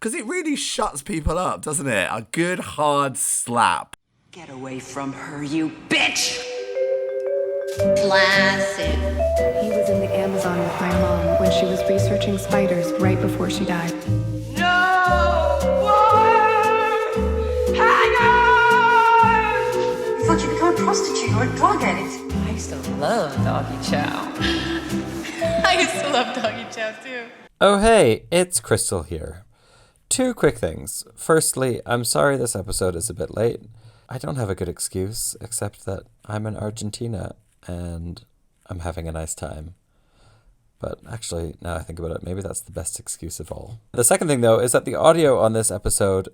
because it really shuts people up, doesn't it? A good hard slap. Get away from her, you bitch! Classic. He was in the Amazon with my mom when she was researching spiders right before she died. No more hangers! You thought you'd become a prostitute or a drug addict? I used to love doggy chow. I used to love doggy chow too. Oh hey, it's Crystal here. 2 quick things. Firstly, I'm sorry this episode is a bit late. I don't have a good excuse, except that I'm in Argentina and I'm having a nice time. But actually, now I think about it, maybe that's the best excuse of all. The second thing, though, is that the audio on this episode,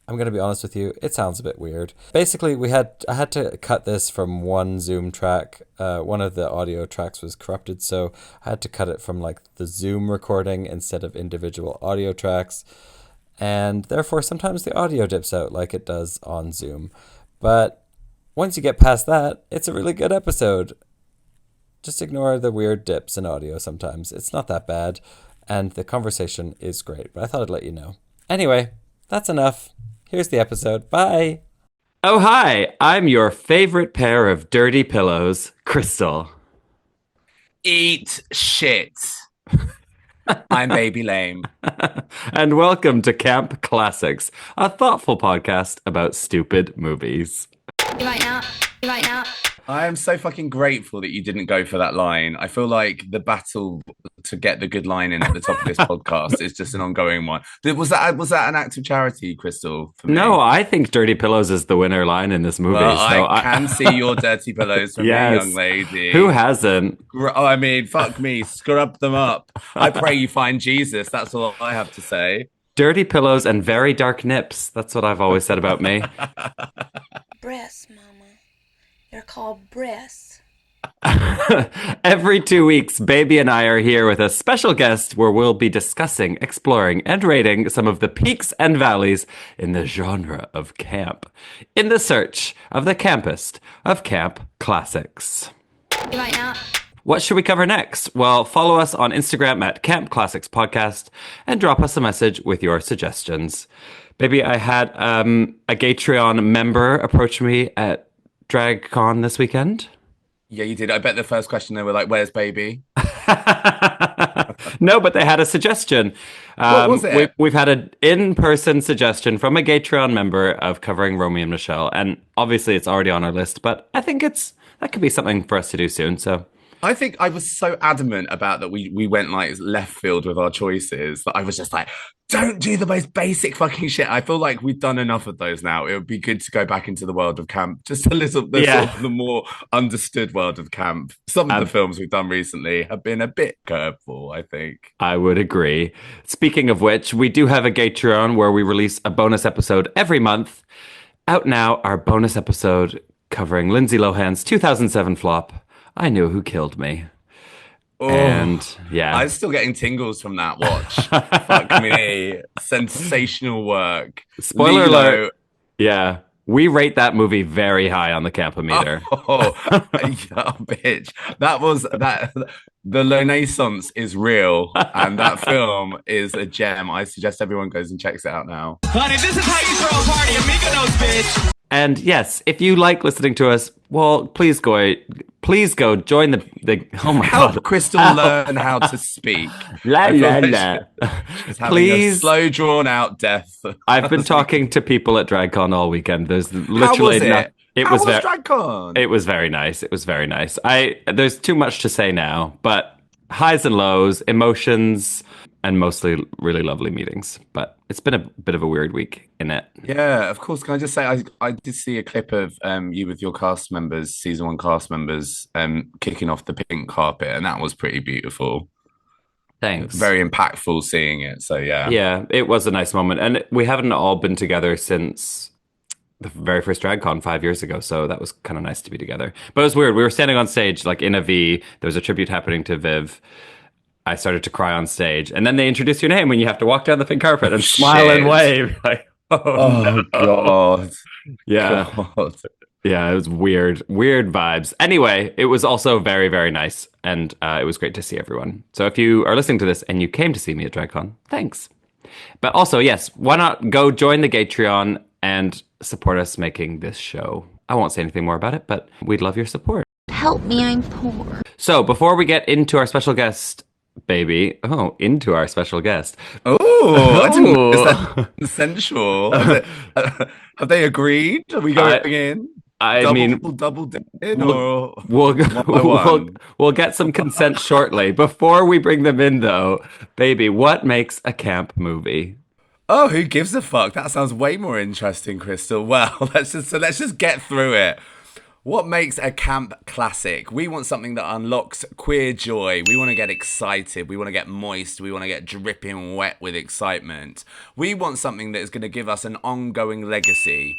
I'm going to be honest with you, it sounds a bit weird. Basically, I had to cut this from one Zoom track. One of the audio tracks was corrupted, so I had to cut it from like the Zoom recording instead of individual audio tracks. And therefore, sometimes the audio dips out like it does on Zoom. But once you get past that, it's a really good episode. Just ignore the weird dips in audio sometimes. It's not that bad. And the conversation is great. But I thought I'd let you know. Anyway, that's enough. Here's the episode. Bye. Oh, hi. I'm your favorite pair of dirty pillows, Crystal. Eat shit. I'm Baby Lame. And welcome to Camp Classics, a thoughtful podcast about stupid movies. Right now. I am so fucking grateful that you didn't go for that line. I feel like the battle to get the good line in at the top of this podcast is just an ongoing one. Was that an act of charity, Crystal? For me? No, I think Dirty Pillows is the winner line in this movie. Well, so I can see your dirty pillows from yes. me, young lady. Who hasn't? Oh, I mean, fuck me, scrub them up. I pray you find Jesus. That's all I have to say. Dirty pillows and very dark nips. That's what I've always said about me. Breasts, mama. They're called breasts. Every 2 weeks, Baby and I are here with a special guest where we'll be discussing, exploring, and rating some of the peaks and valleys in the genre of camp, in the search of the campest of camp classics. Right now. What should we cover next? Well, follow us on Instagram at Camp Classics Podcast and drop us a message with your suggestions. Baby, I had a Gatreon member approach me at DragCon this weekend. Yeah, you did. I bet the first question they were like, "Where's Baby?" No, but they had a suggestion. What was it? We've had an in-person suggestion from a Gatreon member of covering Romeo and Michelle, and obviously it's already on our list, but I think that could be something for us to do soon, so... I think I was so adamant about that we went like left field with our choices that I was just like, don't do the most basic fucking shit. I feel like we've done enough of those now. It would be good to go back into the world of camp, just a little, sort of the more understood world of camp. Some of the films we've done recently have been a bit curveball, I think. I would agree. Speaking of which, we do have a Gatreon where we release a bonus episode every month. Out now, our bonus episode covering Lindsay Lohan's 2007 flop, I Knew Who Killed Me. Oh, and yeah, I'm still getting tingles from that watch. Fuck me. Sensational work. Spoiler alert. Yeah. We rate that movie very high on the Campometer. Oh, yeah, bitch. The Renaissance is real, and that film is a gem. I suggest everyone goes and checks it out now. Honey, this is how you throw a party, Amigos, bitch. And yes, if you like listening to us, well, please go join the oh my Help God. Crystal learn how to speak. La, la, la. She's having Please. a slow drawn out death. I've been talking to people at DragCon all weekend. There's literally How was it? It How was was DragCon? It was very nice. It was very nice. There's too much to say now, but highs and lows, emotions, and mostly really lovely meetings. But it's been a bit of a weird week in it. Yeah, of course. Can I just say, I did see a clip of you with your cast members, season 1 cast members, kicking off the pink carpet, and that was pretty beautiful. Thanks. Very impactful seeing it. So yeah. Yeah, it was a nice moment. And we haven't all been together since the very first DragCon 5 years ago. So that was kind of nice to be together. But it was weird. We were standing on stage like in a V. There was a tribute happening to Viv. I started to cry on stage. And then they introduce your name when you have to walk down the pink carpet and smile and wave. Like, oh no. God. Yeah. God. Yeah, it was weird vibes. Anyway, it was also very, very nice. And it was great to see everyone. So if you are listening to this and you came to see me at DragCon, thanks. But also, yes, why not go join the Gatreon and support us making this show? I won't say anything more about it, but we'd love your support. Help me, I'm poor. So before we get into our special guest, baby, into our special guest. Oh, I didn't. Is that sensual? Have they agreed? Are we going in? I mean, double in, we'll, or we'll, one by we'll, one? we'll get some consent shortly. Before we bring them in, though, baby, what makes a camp movie? Oh, who gives a fuck? That sounds way more interesting, Crystal. Well, let's just get through it. What makes a camp classic? We want something that unlocks queer joy. We want to get excited. We want to get moist. We want to get dripping wet with excitement. We want something that is going to give us an ongoing legacy.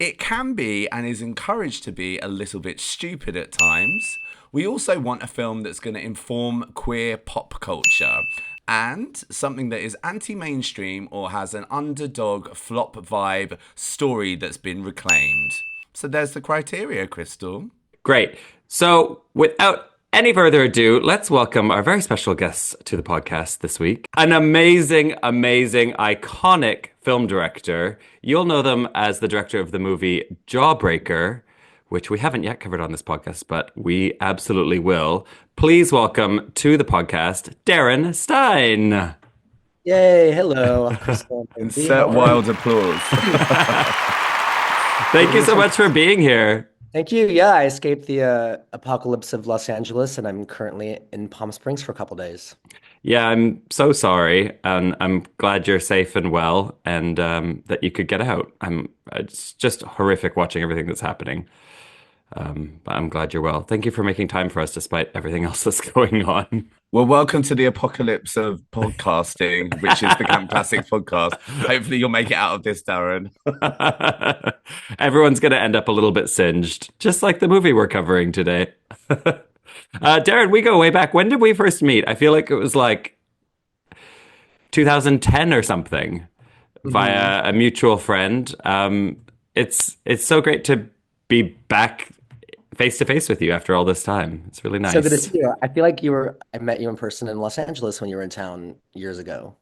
It can be and is encouraged to be a little bit stupid at times. We also want a film that's going to inform queer pop culture and something that is anti-mainstream or has an underdog flop vibe story that's been reclaimed. So there's the criteria, Crystal. Great. So without any further ado, let's welcome our very special guests to the podcast this week. An amazing, iconic film director. You'll know them as the director of the movie Jawbreaker, which we haven't yet covered on this podcast, but we absolutely will. Please welcome to the podcast, Darren Stein. Yay, hello. Insert wild applause. Thank you so much for being here. Thank you. Yeah, I escaped the apocalypse of Los Angeles, and I'm currently in Palm Springs for a couple days. Yeah, I'm so sorry, and I'm glad you're safe and well, and that you could get out. It's just horrific watching everything that's happening. But I'm glad you're well. Thank you for making time for us despite everything else that's going on. Well, welcome to the apocalypse of podcasting, which is the Camp Classics podcast. Hopefully you'll make it out of this, Darren. Everyone's going to end up a little bit singed, just like the movie we're covering today. Darren, we go way back. When did we first meet? I feel like it was like 2010 or something via a mutual friend. It's so great to be back face to face with you after all this time. It's really nice. So good to see you. I feel like I met you in person in Los Angeles when you were in town years ago.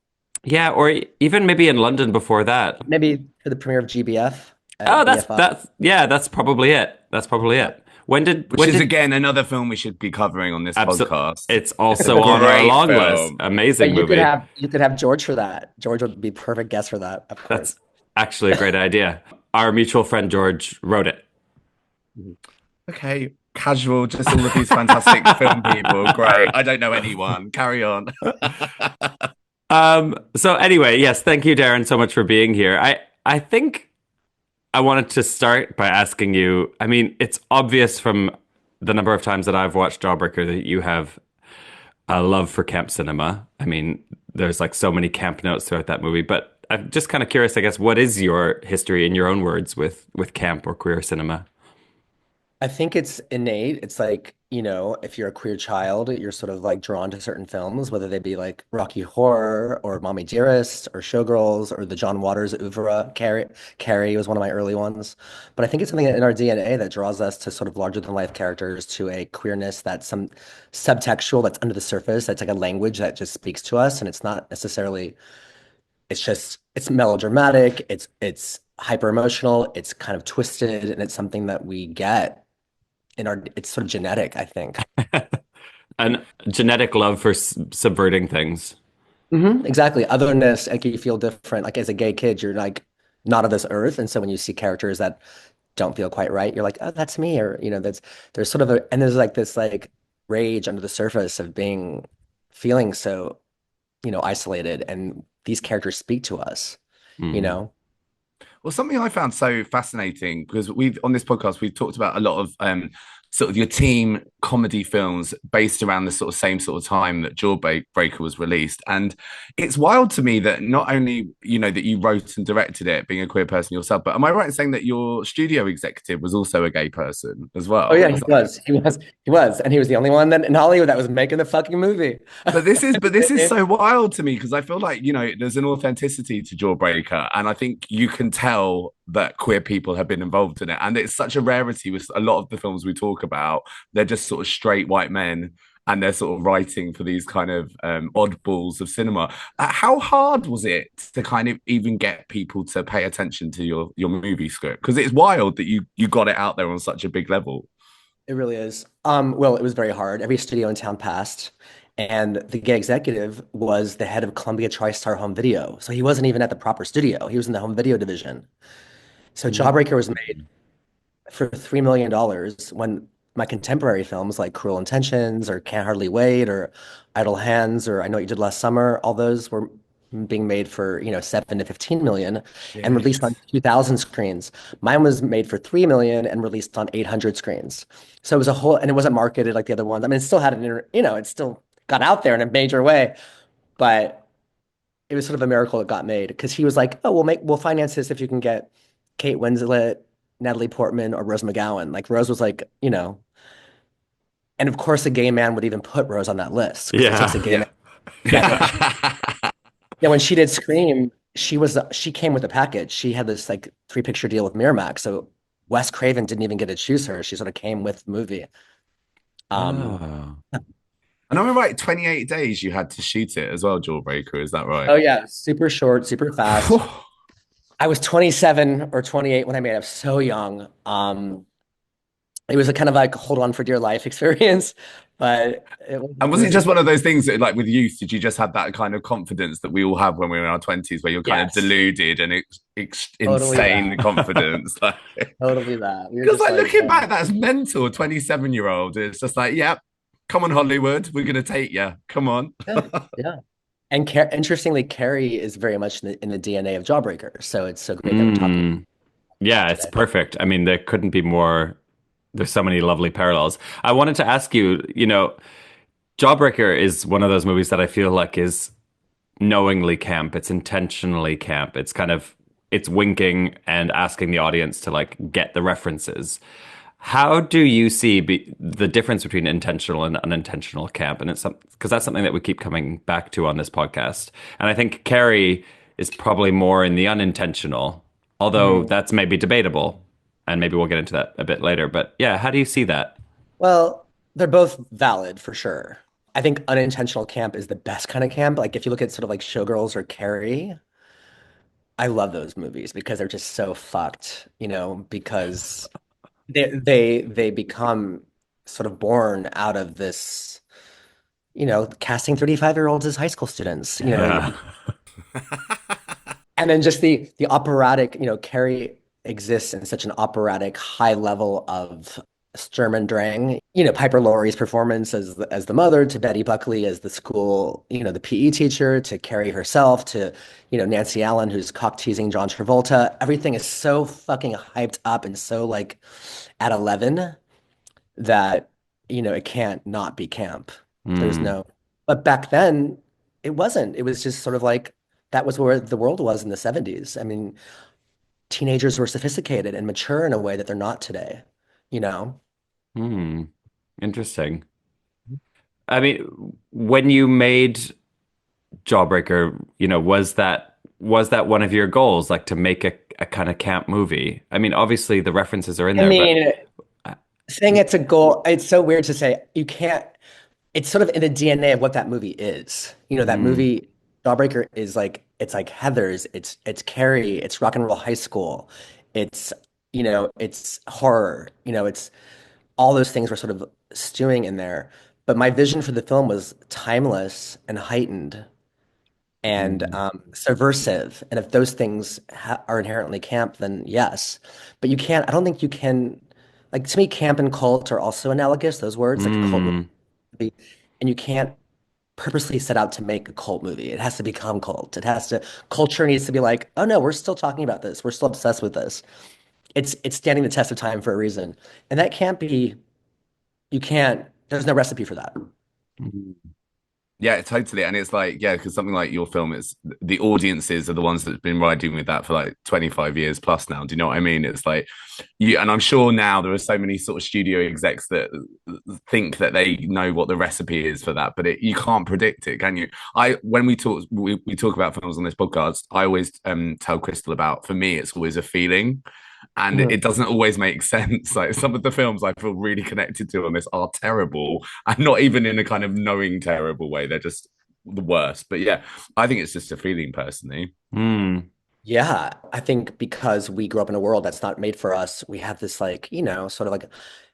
Yeah, or even maybe in London before that. Maybe for the premiere of GBF. Oh, that's probably it. That's probably it. Which is again another film we should be covering on this podcast. It's also on our long list. Amazing movie. You could have George for that. George would be perfect guest for that, of course. That's actually a great idea. Our mutual friend George wrote it. Okay, casual, just all of these fantastic film people. Great. I don't know anyone. Carry on. So anyway, yes, thank you, Darren, so much for being here. I think I wanted to start by asking you, I mean, it's obvious from the number of times that I've watched Jawbreaker that you have a love for camp cinema. I mean, there's like so many camp notes throughout that movie, but I'm just kind of curious, I guess, what is your history in your own words with camp or queer cinema? I think it's innate. It's like, if you're a queer child, you're sort of like drawn to certain films, whether they be like Rocky Horror or Mommy Dearest or Showgirls or the John Waters oeuvre. Carrie was one of my early ones. But I think it's something in our DNA that draws us to sort of larger than life characters, to a queerness that's some subtextual, that's under the surface, that's like a language that just speaks to us. And it's not necessarily, it's melodramatic, it's hyper emotional, it's kind of twisted, and it's something that we get. It's sort of genetic, I think. An genetic love for subverting things. Mm-hmm, exactly. Otherness, like you feel different. Like as a gay kid, you're like not of this earth. And so when you see characters that don't feel quite right, you're like, oh, that's me. Or, there's sort of there's like this like rage under the surface of feeling so, isolated. And these characters speak to us, Well, something I found so fascinating, because on this podcast, we've talked about a lot of sort of your teen comedy films based around the sort of same sort of time that Jawbreaker was released. And it's wild to me that not only, that you wrote and directed it, being a queer person yourself, but am I right in saying that your studio executive was also a gay person as well? Oh yeah, he was. And he was the only one in Hollywood that was making the fucking movie. But this is so wild to me, because I feel like, there's an authenticity to Jawbreaker. And I think you can tell that queer people have been involved in it. And it's such a rarity with a lot of the films we talk about. They're just sort of straight white men and they're sort of writing for these kind of oddballs of cinema. How hard was it to kind of even get people to pay attention to your movie script? Because it's wild that you got it out there on such a big level. It really is. Well, it was very hard. Every studio in town passed, and the gay executive was the head of Columbia TriStar Home Video. So he wasn't even at the proper studio. He was in the home video division. So Jawbreaker was made for $3 million when my contemporary films like Cruel Intentions or Can't Hardly Wait or Idle Hands or I Know What You Did Last Summer, all those were being made for, 7 to 15 million and released on 2,000 screens. Mine was made for 3 million and released on 800 screens. So it was a whole, and it wasn't marketed like the other ones. I mean, it still had it still got out there in a major way, but it was sort of a miracle it got made because he was like, oh, we'll finance this if you can get Kate Winslet, Natalie Portman, or Rose McGowan. Like Rose was like, and of course a gay man would even put Rose on that list because it takes a gay man. Yeah, when she did Scream, she came with a package. She had this like 3-picture deal with Miramax. So Wes Craven didn't even get to choose her. She sort of came with the movie. And I remember like 28 days you had to shoot it as well, Jawbreaker. Is that right? Oh yeah, super short, super fast. I was 27 or 28 when I made it. I was so young. It was a kind of like hold on for dear life experience, but and was it just one of those things that, like with youth, did you just have that kind of confidence that we all have when we're in our 20s, where you're kind of deluded and insane confidence? Like, totally that. Because like looking back, that's mental. 27-year-old, it's just like, yep, come on, Hollywood, we're gonna take you. Come on. Yeah. And interestingly, Carrie is very much in the DNA of Jawbreaker, so it's so great that we're talking. Yeah, it's perfect. I mean, there couldn't be more. There's so many lovely parallels. I wanted to ask you, Jawbreaker is one of those movies that I feel like is knowingly camp. It's intentionally camp. It's winking and asking the audience to like get the references. How do you see the difference between intentional and unintentional camp? And it's because that's something that we keep coming back to on this podcast. And I think Carrie is probably more in the unintentional, although that's maybe debatable. And maybe we'll get into that a bit later. But yeah, how do you see that? Well, they're both valid for sure. I think unintentional camp is the best kind of camp. Like if you look at sort of like Showgirls or Carrie, I love those movies because they're just so fucked, because they become sort of born out of this, casting 35-year-olds as high school students, Yeah. And then just the operatic, Carrie exists in such an operatic high level of Sturm and Drang. Piper Laurie's performance as the mother, to Betty Buckley as the school, the PE teacher, to Carrie herself, to Nancy Allen who's cock teasing John Travolta. Everything is so fucking hyped up and so like at 11 that it can't not be camp. There's no. But back then it wasn't. It was just sort of like that was where the world was in the 70s. I mean, teenagers were sophisticated and mature in a way that they're not today, Interesting. I mean, when you made Jawbreaker, was that one of your goals, like to make a kind of camp movie? I mean, obviously the references are in there. I mean, saying it's a goal, it's so weird to say. You can't. It's sort of in the DNA of what that movie is. That movie, Jawbreaker, is like, it's like Heathers, it's Carrie, it's Rock and Roll High School, it's it's horror, it's all those things were sort of stewing in there. But my vision for the film was timeless and heightened and subversive. And if those things are inherently camp, then yes. But you can't. I don't think you can. Like to me, camp and cult are also analogous. Those words, like cult movie, and you can't purposely set out to make a cult movie. It has to become cult. Culture needs to be like, oh no, we're still talking about this. We're still obsessed with this. It's standing the test of time for a reason. And that can't be, there's no recipe for that. Yeah, totally. And it's like, yeah, because something like your film is the audiences are the ones that's been riding with that for like 25 years plus now. Do you know what I mean? It's like and I'm sure now there are so many sort of studio execs that think that they know what the recipe is for that, but you can't predict it, can you? When we talk about films on this podcast, I always tell Crystal about, for me, it's always a feeling. and Mhm. it doesn't always make sense. Like some of the films I feel really connected to on this are terrible, and not even in a kind of knowing terrible way. They're just the worst. But yeah, I think it's just a feeling personally. Hmm. Yeah, I think because we grew up in a world that's not made for us, we have this like, sort of like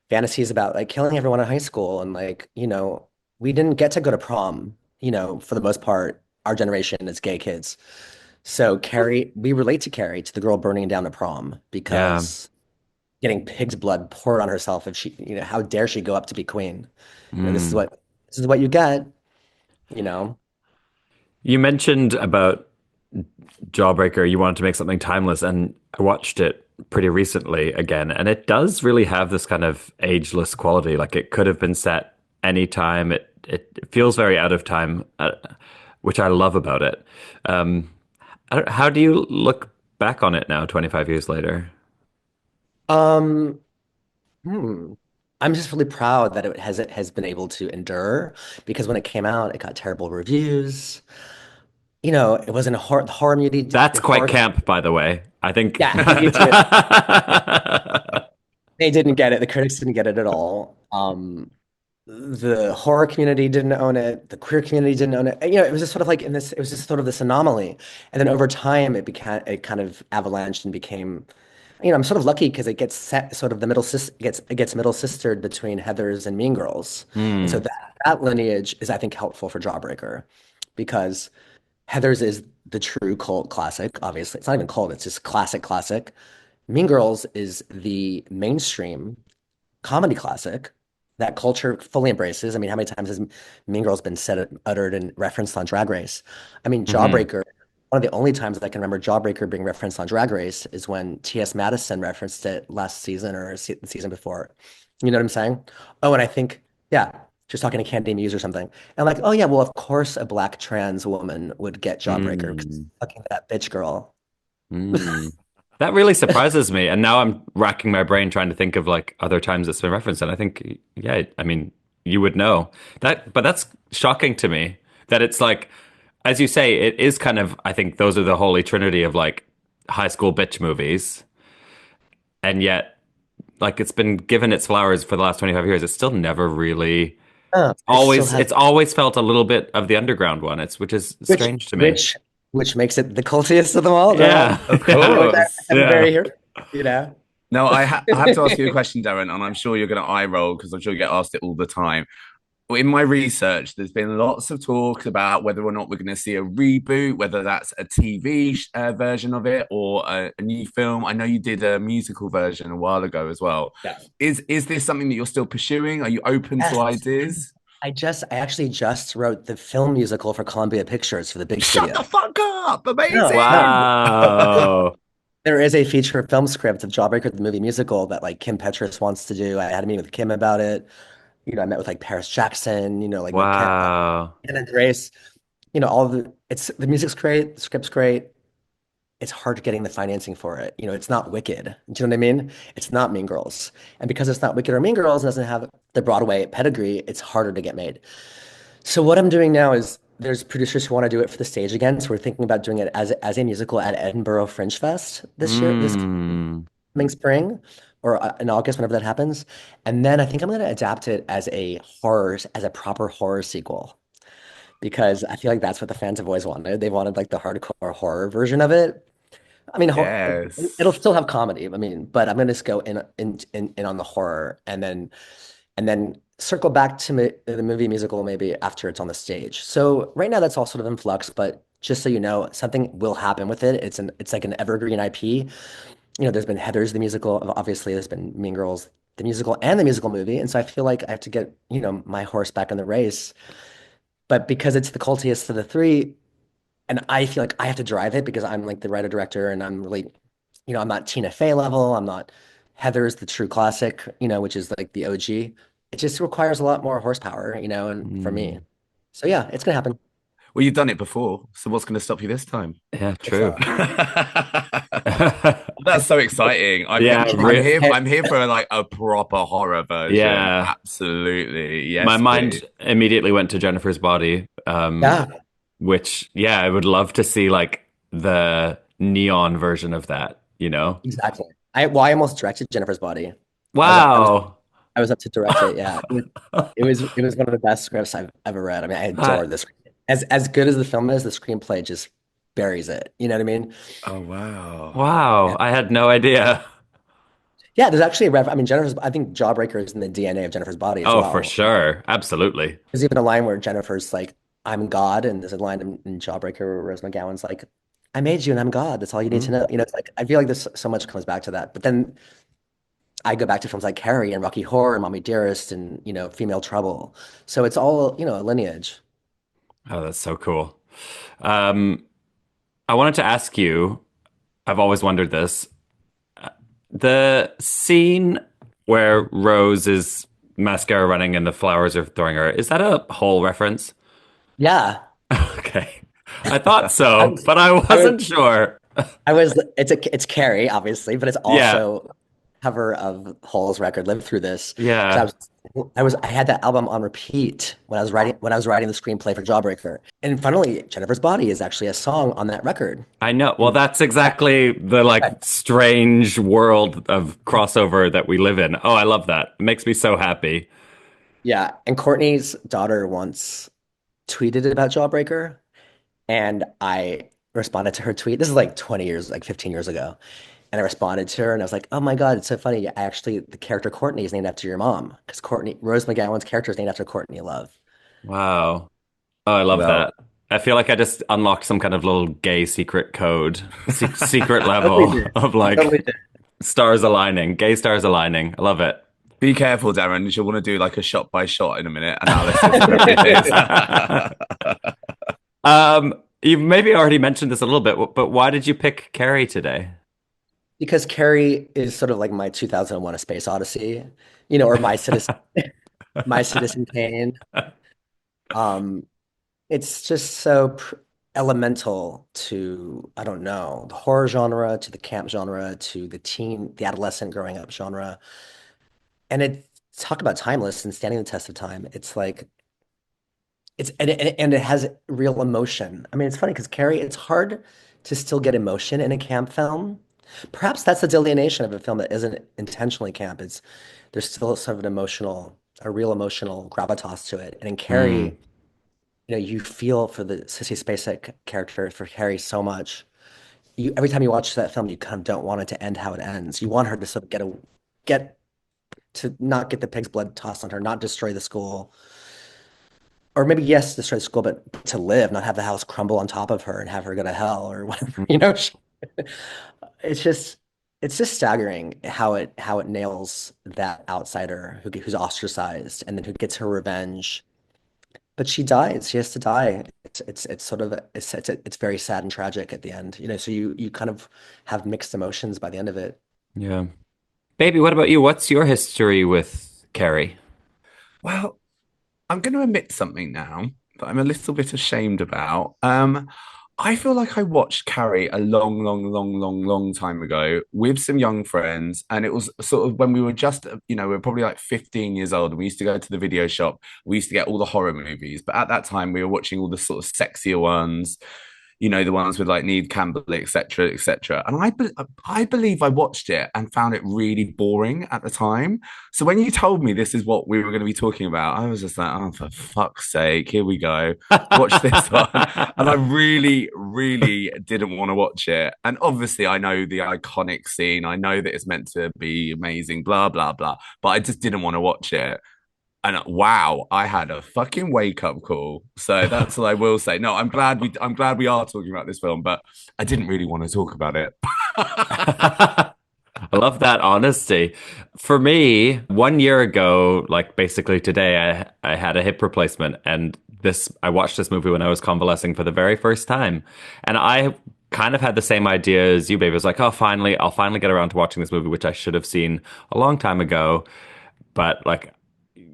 fantasies about like killing everyone in high school and like, we didn't get to go to prom, for the most part, our generation as gay kids. So Carrie, we relate to Carrie, to the girl burning down the prom Yeah. because getting pig's blood poured on herself if she, how dare she go up to be queen? Hmm. This is what you get, you know. You mentioned about Jawbreaker, you wanted to make something timeless, and I watched it pretty recently again, and it does really have this kind of ageless quality. Like it could have been set anytime. It feels very out of time, which I love about it. Um, how do you look back on it now, 25 years later? Um, hmm. I'm just really proud that it has been able to endure because when it came out, it got terrible reviews. It wasn't a horror movie. That's The quite horror, camp, by the way. I think. yeah, me too. They didn't get it. The critics didn't get it at all. The horror community didn't own it. The queer community didn't own it. It was just sort of like in this. It was just sort of this anomaly. And then over time, it kind of avalanched and became. I'm sort of lucky because it gets set sort of the middle sis it gets middle sistered between Heathers and Mean Girls, and so Hmm. that lineage is I think helpful for Jawbreaker because Heathers is the true cult classic. Obviously, it's not even cult; it's just classic. Mean Girls is the mainstream comedy classic that culture fully embraces. I mean, how many times has Mean Girls been said, uttered, and referenced on Drag Race? I mean, Hmm. Jawbreaker, one of the only times I can remember Jawbreaker being referenced on Drag Race is when T.S. Madison referenced it last season or the season before. You know what I'm saying? Oh, and I think, yeah, just talking to Candy Muse or something. And I'm like, oh, yeah, well, of course a black trans woman would get Jawbreaker because Hmm. fucking that bitch girl. Hmm. That really surprises me. And now I'm racking my brain trying to think of like other times it's been referenced. And I think, yeah, I mean, you would know that, but that's shocking to me that it's like, as you say, it is kind of, I think those are the holy trinity of like high school bitch movies. And yet, like it's been given its flowers for the last 25 years. It's still never really, It still has it's always felt a little bit of the underground one. Which is which strange to me. which which makes it the cultiest of them all. They're Yeah. all Of with that course, yeah. very here, you know. No, I have to ask you a question, Darren, and I'm sure you're going to eye roll because I'm sure you get asked it all the time. In my research, there's been lots of talk about whether or not we're going to see a reboot, whether that's a TV version of it or a new film. I know you did a musical version a while ago as well. Yeah. Is this something that you're still pursuing? Are you open to Yes. ideas? I actually just wrote the film musical for Columbia Pictures for the big Shut the studio. fuck up! No. Amazing. Wow. There is a feature film script of Jawbreaker, the movie musical, that like Kim Petras wants to do. I had a meeting with Kim about it. I met with like Paris Jackson, like Wow. and Grace. All the music's great, the script's great. It's hard getting the financing for it. It's not Wicked. Do you know what I mean? It's not Mean Girls. And because it's not Wicked or Mean Girls and doesn't have the Broadway pedigree, it's harder to get made. So what I'm doing now is there's producers who want to do it for the stage again. So we're thinking about doing it as a musical at Edinburgh Fringe Fest this Mm. coming spring or in August, whenever that happens. And then I think I'm going to adapt it as a proper horror sequel because I feel like that's what the fans have always wanted. They wanted like the hardcore horror version of it. I mean, it'll Yes. still have comedy. I mean, but I'm gonna just go in on the horror and then circle back to the movie musical maybe after it's on the stage. So right now that's all sort of in flux, but just so you know, something will happen with it. It's like an evergreen IP. There's been Heathers the musical, obviously there's been Mean Girls the musical and the musical movie, and so I feel like I have to get my horse back in the race. But because it's the cultiest of the three, and I feel like I have to drive it because I'm like the writer director and I'm really, I'm not Tina Fey level. I'm not Heather's the true classic, which is like the OG. It just requires a lot more horsepower, and for me. Mm. So yeah, it's gonna happen. Well, you've done it before, so what's going to stop you this time? Yeah, It's true. That's so exciting. Yeah, I'm here for like a proper horror version. yeah. Absolutely. My Yes, please. mind immediately went to Jennifer's Body, Yeah, which, yeah, I would love to see like the neon version of that, you know? exactly. I almost directed Jennifer's Body. I was Wow. I was up to direct it. Yeah, it was one of the best scripts I've ever read. I mean, I adore That, this. As good as the film is, the screenplay just buries it. You know what I mean? Oh wow. wow. Yeah, I had no idea. yeah. There's actually a I mean, Jennifer's. I think Jawbreaker is in the DNA of Jennifer's Body as Oh, for well. sure. Absolutely. There's even a line where Jennifer's like, "I'm God," and there's a line in Jawbreaker where Rose McGowan's like, "I made you, and I'm God. That's all you need to Mm. know." You know, it's like I feel like there's so much comes back to that. But then I go back to films like Carrie and Rocky Horror and Mommy Dearest and Female Trouble. So it's all a lineage. Oh, that's so cool. Um, I wanted to ask you, I've always wondered this. The scene where Rose is mascara running and the flowers are throwing her, is that a whole reference? Yeah, Okay. I thought I so, was, but I I was, wasn't sure. it's Carrie, obviously, but it's Yeah. also cover of Hall's record, Live Through This. So Yeah. I had that album on repeat when I was writing the screenplay for Jawbreaker. And funnily, Jennifer's Body is actually a song on that record. I know. Well, And that's exactly the like strange world of crossover that we live in. Oh, I love that. It makes me so happy. yeah, and Courtney's daughter once tweeted about Jawbreaker, and I responded to her tweet. This is like 20 years, like 15 years ago. And I responded to her and I was like, oh my God, it's so funny. Actually, the character Courtney is named after your mom because Rose McGowan's character is named after Courtney Love. Wow. Oh, I love Well, that. I feel like I just unlocked some kind of little gay secret code, secret Totally level did. of You like totally did. stars aligning, gay stars aligning. I love it. be careful, Darren. You'll want to do like a shot by shot in a minute analysis of everything. Um, you maybe already mentioned this a little bit, but why did you pick Carrie today? Because Carrie is sort of like my 2001: A Space Odyssey, or my Citizen Kane. Um, it's just so elemental to, I don't know, the horror genre, to the camp genre, to the adolescent growing up genre. And it talk about timeless and standing the test of time. It's like and it has real emotion. I mean, it's funny because Carrie, it's hard to still get emotion in a camp film. Perhaps that's the delineation of a film that isn't intentionally camp. It's there's still sort of a real emotional gravitas to it. And in Hmm. Carrie, you feel for the Sissy Spacek character for Carrie so much. Every time you watch that film, you kind of don't want it to end how it ends. You want her to sort of get to not get the pig's blood tossed on her, not destroy the school, or maybe yes, destroy the school, but to live, not have the house crumble on top of her and have her go to hell or whatever. It's just it's just staggering how it nails that outsider who's ostracized and then who gets her revenge. But she dies. She has to die. It's sort of it's very sad and tragic at the end. So you kind of have mixed emotions by the end of it. Yeah. Baby, what about you? What's your history with Carrie? Well, I'm going to admit something now that I'm a little bit ashamed about. I feel like I watched Carrie a long, long, long, long, long time ago with some young friends, and it was sort of when we were just, we were probably like 15 years old, and we used to go to the video shop. We used to get all the horror movies, but at that time we were watching all the sort of sexier ones, the ones with like Neve Campbell, etc., etc. And I believe I watched it and found it really boring at the time. So when you told me this is what we were going to be talking about, I was just like, oh, for fuck's sake, here we go. Watch this one. And I really, really didn't want to watch it. And obviously, I know the iconic scene. I know that it's meant to be amazing, blah, blah, blah. But I just didn't want to watch it. And wow, I had a fucking wake up call. So that's what I will say. No, I'm glad we are talking about this film, but I didn't really want to talk about it. I love that honesty. For me, 1 year ago, like basically today, I had a hip replacement, and I watched this movie when I was convalescing for the very first time, and I kind of had the same idea as you, babe. It was like, oh, I'll finally get around to watching this movie, which I should have seen a long time ago. But like,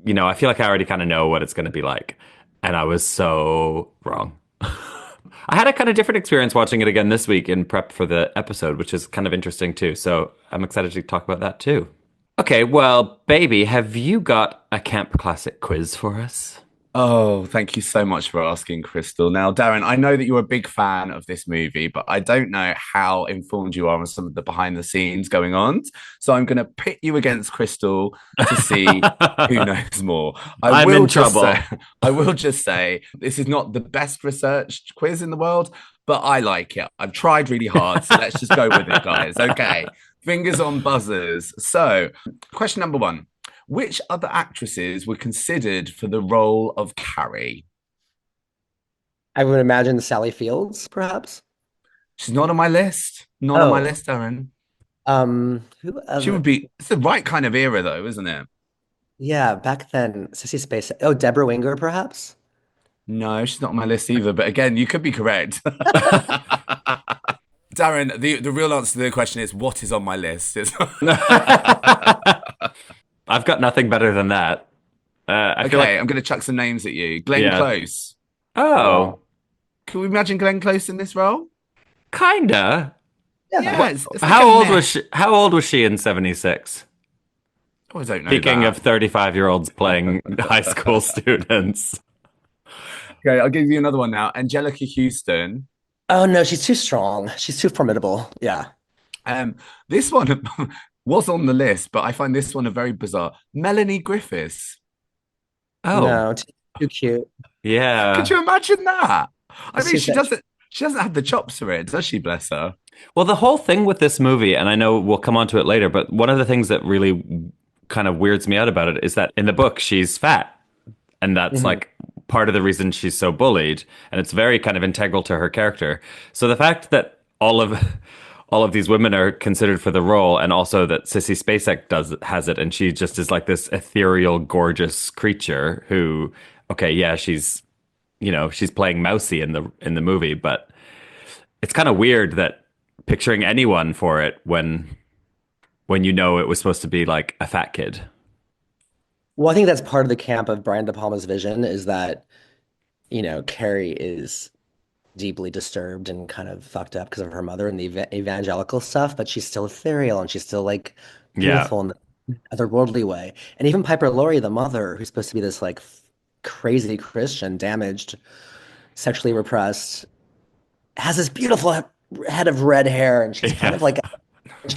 I feel like I already kind of know what it's going to be like, and I was so wrong. I had a kind of different experience watching it again this week in prep for the episode, which is kind of interesting too. So I'm excited to talk about that too. Okay, well, baby, have you got a camp classic quiz for us? Oh, thank you so much for asking, Crystal. Now, Darren, I know that you're a big fan of this movie, but I don't know how informed you are on some of the behind the scenes going on. So I'm going to pit you against Crystal to see who knows more. I'm in trouble. I will just say, this is not the best researched quiz in the world, but I like it. I've tried really hard, so let's just go with it, guys. Okay, fingers on buzzers. So, question number one. Which other actresses were considered for the role of Carrie? I would imagine Sally Fields, perhaps. She's not on my list. Not on my Oh, list, Darren. who She would other? be. It's the right kind of era, though, isn't it? Yeah, back then, Sissy Space. Oh, Deborah Winger, perhaps. No, she's not on my list either. But again, you could be correct. Darren, the real answer to the question is what is on my list? I've got nothing better than that. I feel Okay, like, I'm going to chuck some names at you. Glenn yeah. Close. Oh, Can we imagine Glenn Close in this role? kinda. Yeah, it's like How a old was meh. she? How old was she in 76? Oh, I don't know Speaking that. of 35-year-olds playing high school students. Okay, I'll give you another one now. Angelica Houston. Oh no, she's too strong. She's too formidable. Yeah. This one was on the list, but I find this one a very bizarre. Melanie Griffiths. Oh, No, too cute. Could yeah. you imagine that? I It's mean, too sexy. she doesn't have the chops for it, does she? Bless her. Well, the whole thing with this movie, and I know we'll come on to it later, but one of the things that really kind of weirds me out about it is that in the book, she's fat. And that's Mhm. like part of the reason she's so bullied. And it's very kind of integral to her character. So the fact that all of these women are considered for the role, and also that Sissy Spacek has it, and she just is like this ethereal, gorgeous creature who, okay, yeah, she's playing Mousy in the movie, but it's kind of weird that picturing anyone for it when you know it was supposed to be like a fat kid. Well, I think that's part of the camp of Brian De Palma's vision is that, Carrie is deeply disturbed and kind of fucked up because of her mother and the evangelical stuff, but she's still ethereal and she's still like Yeah. beautiful in the otherworldly way. And even Piper Laurie, the mother, who's supposed to be this like crazy Christian, damaged, sexually repressed, has this beautiful head of red hair, and she's kind Yeah. of like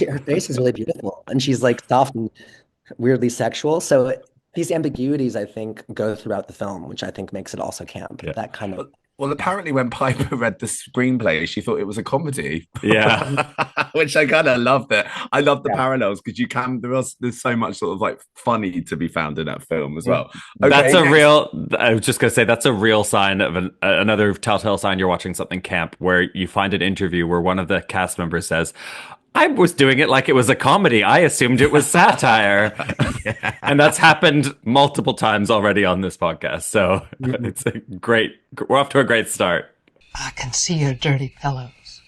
her face is really beautiful, and she's like soft and weirdly sexual. So these ambiguities, I think, go throughout the film, which I think makes it also camp. Yeah. That kind of Well, apparently, when Piper read the screenplay, she thought it was a comedy, Yeah. which I kind of love. That I love the yeah. parallels because there's so much sort of like funny to be found in that film as Mhm. well. That's Okay, a next. real, I was just going to say, that's a real sign of another telltale sign you're watching something camp where you find an interview where one of the cast members says, I was doing it like it was a comedy. I assumed it was satire. Yeah. And that's happened multiple times already on this podcast. So Mhm. it's we're off to a great start. I can see your dirty fellows.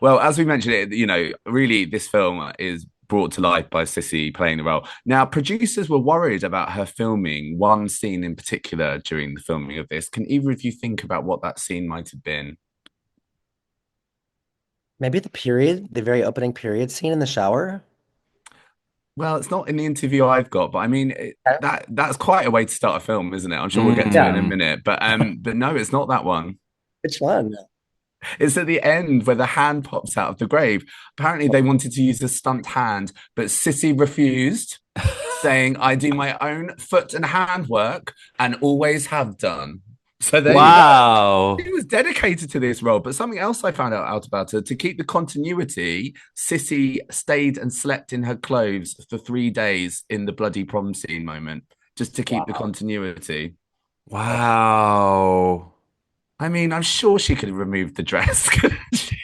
Well, as we mentioned, really, this film is brought to life by Sissy playing the role. Now, producers were worried about her filming one scene in particular during the filming of this. Can either of you think about what that scene might have been? Maybe the very opening period scene in the shower. Well, it's not in the interview I've got, but I mean Okay. that's quite a way to start a film, isn't it? I'm sure we'll get to it in a Yeah. minute, but no, it's not that one. Which one? It's at the end where the hand pops out of the grave. Apparently, they wanted to use a stunt hand, but Sissy refused, saying, "I do my own foot and hand work and always have done." So there you go. Wow. She was dedicated to this role, but something else I found out about her to keep the continuity. Sissy stayed and slept in her clothes for 3 days in the bloody prom scene moment, just to keep the Wow. continuity. Wow. I mean, I'm sure she could have removed the dress. couldn't she?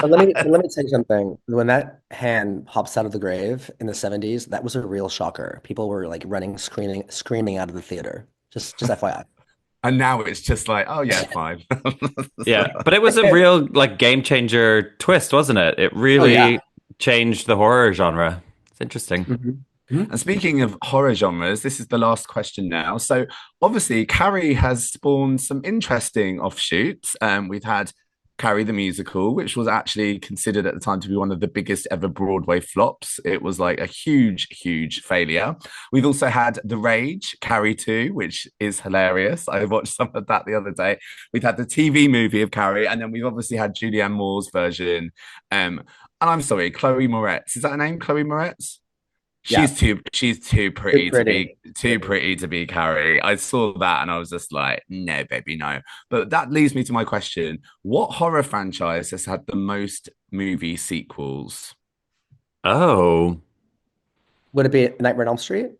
But let me tell you something. When that hand pops out of the grave in the 70s, that was a real shocker. People were like running, screaming out of the theater. Just FYI. And now it's just like, oh yeah, fine. Yeah, but it was a real like game changer twist, wasn't it? It Oh really yeah. changed the horror genre. It's interesting. Mhm. And speaking of horror genres, this is the last question now. So obviously, Carrie has spawned some interesting offshoots. We've had Carrie the Musical, which was actually considered at the time to be one of the biggest ever Broadway flops. It was like a huge, huge failure. We've also had The Rage, Carrie 2, which is hilarious. I watched some of that the other day. We've had the TV movie of Carrie, and then we've obviously had Julianne Moore's version. And I'm sorry, Chloe Moretz. Is that her name? Chloe Moretz? Yeah. She's too pretty Too to be too pretty to be Carrie. I saw that and I was just like, no, baby, no. But that leads me to my question. What horror franchise has had the most movie sequels? Oh, Would it be Nightmare on Elm Street?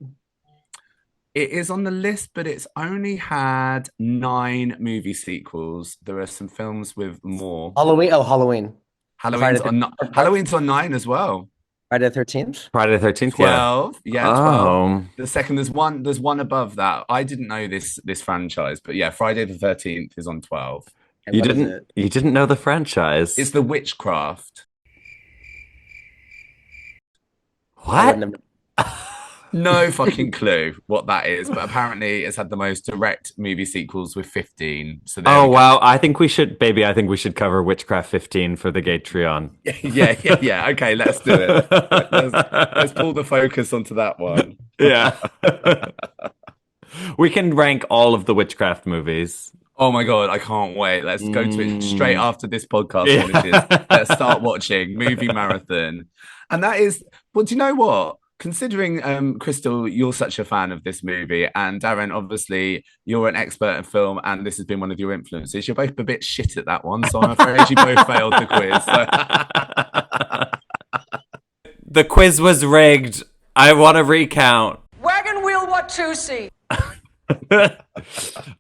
It is on the list, but it's only had 9 movie sequels. There are some films with more. Halloween. Oh, Halloween. Halloween's on 9 as well. Friday the 13th? Friday the 13th, yeah. 12. Yeah, 12. Oh. The second, there's one above that. I didn't know this franchise, but yeah, Friday the 13th is on 12. And You what is didn't it? you didn't know the franchise. It's The Witchcraft. I What? wouldn't have- No fucking clue what that is, but apparently it's had the most direct movie sequels with 15. So there Oh we go. wow, I think we should cover Witchcraft 15 for the Gatreon. Yeah. Okay, let's do it. Let's pull the focus onto that one. Yeah. We can rank all of the Witchcraft movies. Oh my God, I can't wait. Let's go to it straight after this podcast finishes. Yeah. Let's start watching movie marathon. And that is, well, do you know what? Considering, Crystal, you're such a fan of this movie, and Darren, obviously, you're an expert in film, and this has been one of your influences. You're both a bit shit at that one, so I'm afraid you both failed the quiz. The quiz was rigged. I want to recount. Wagon wheel Watusi.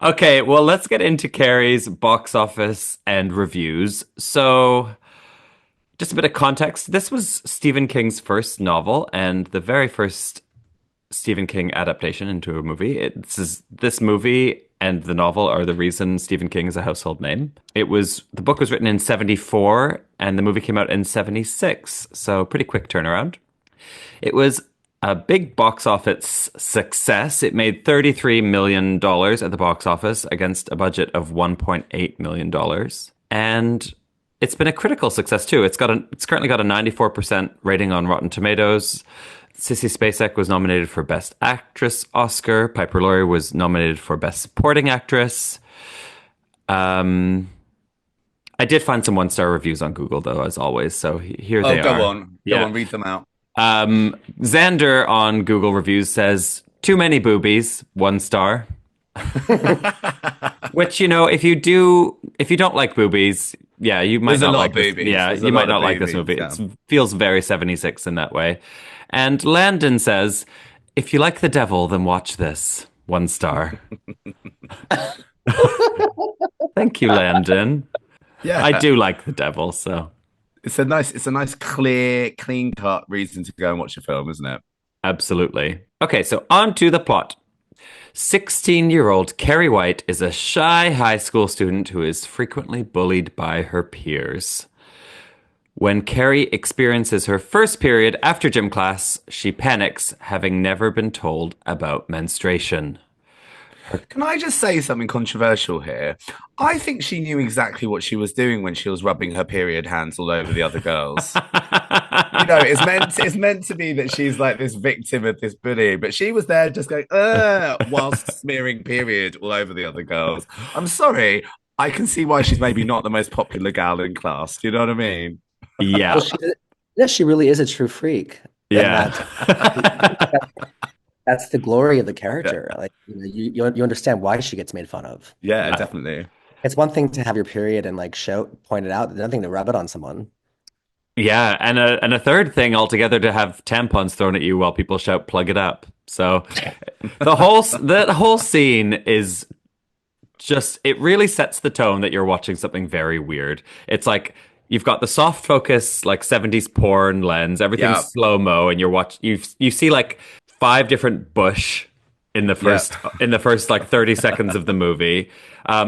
Okay, well, let's get into Carrie's box office and reviews. So, just a bit of context. This was Stephen King's first novel and the very first Stephen King adaptation into a movie. This movie and the novel are the reason Stephen King is a household name. The book was written in 1974 and the movie came out in 1976, so pretty quick turnaround. It was a big box office success. It made $33 million at the box office against a budget of $1.8 million. And it's been a critical success too. It's currently got a 94% rating on Rotten Tomatoes. Sissy Spacek was nominated for Best Actress Oscar. Piper Laurie was nominated for Best Supporting Actress. I did find some 1-star reviews on Google though, as always. So here they are. Go on, read them out. Xander on Google reviews says, too many boobies, 1 star. Which, if you don't like boobies, yeah, you might not like this. Yeah, you might not like this movie. It feels very 76 in that way. And Landon says, if you like the devil, then watch this. 1 star. Thank you, Landon. Yeah, I do like the devil, so it's a nice, clear, clean-cut reason to go and watch a film, isn't it? absolutely. Okay, so on to the plot. 16-year-old Carrie White is a shy high school student who is frequently bullied by her peers. When Carrie experiences her first period after gym class, she panics, having never been told about menstruation. Can I just say something controversial here? I think she knew exactly what she was doing when she was rubbing her period hands all over the other girls. It's meant to be that she's like this victim of this bully, but she was there just going, whilst smearing period all over the other girls. I'm sorry. I can see why she's maybe not the most popular gal in class. Do you know what I mean? Yeah. She really is a true freak. Yeah. That's the glory of the character. Yeah. Like you understand why she gets made fun of. Yeah, definitely. It's one thing to have your period and like point it out. Another thing to rub it on someone. Yeah, and a third thing altogether to have tampons thrown at you while people shout "plug it up." So the whole scene is just, it really sets the tone that you're watching something very weird. It's like you've got the soft focus, like 70s porn lens, everything's slow-mo, and you see like 5 different bush in the first like 30 seconds of the movie.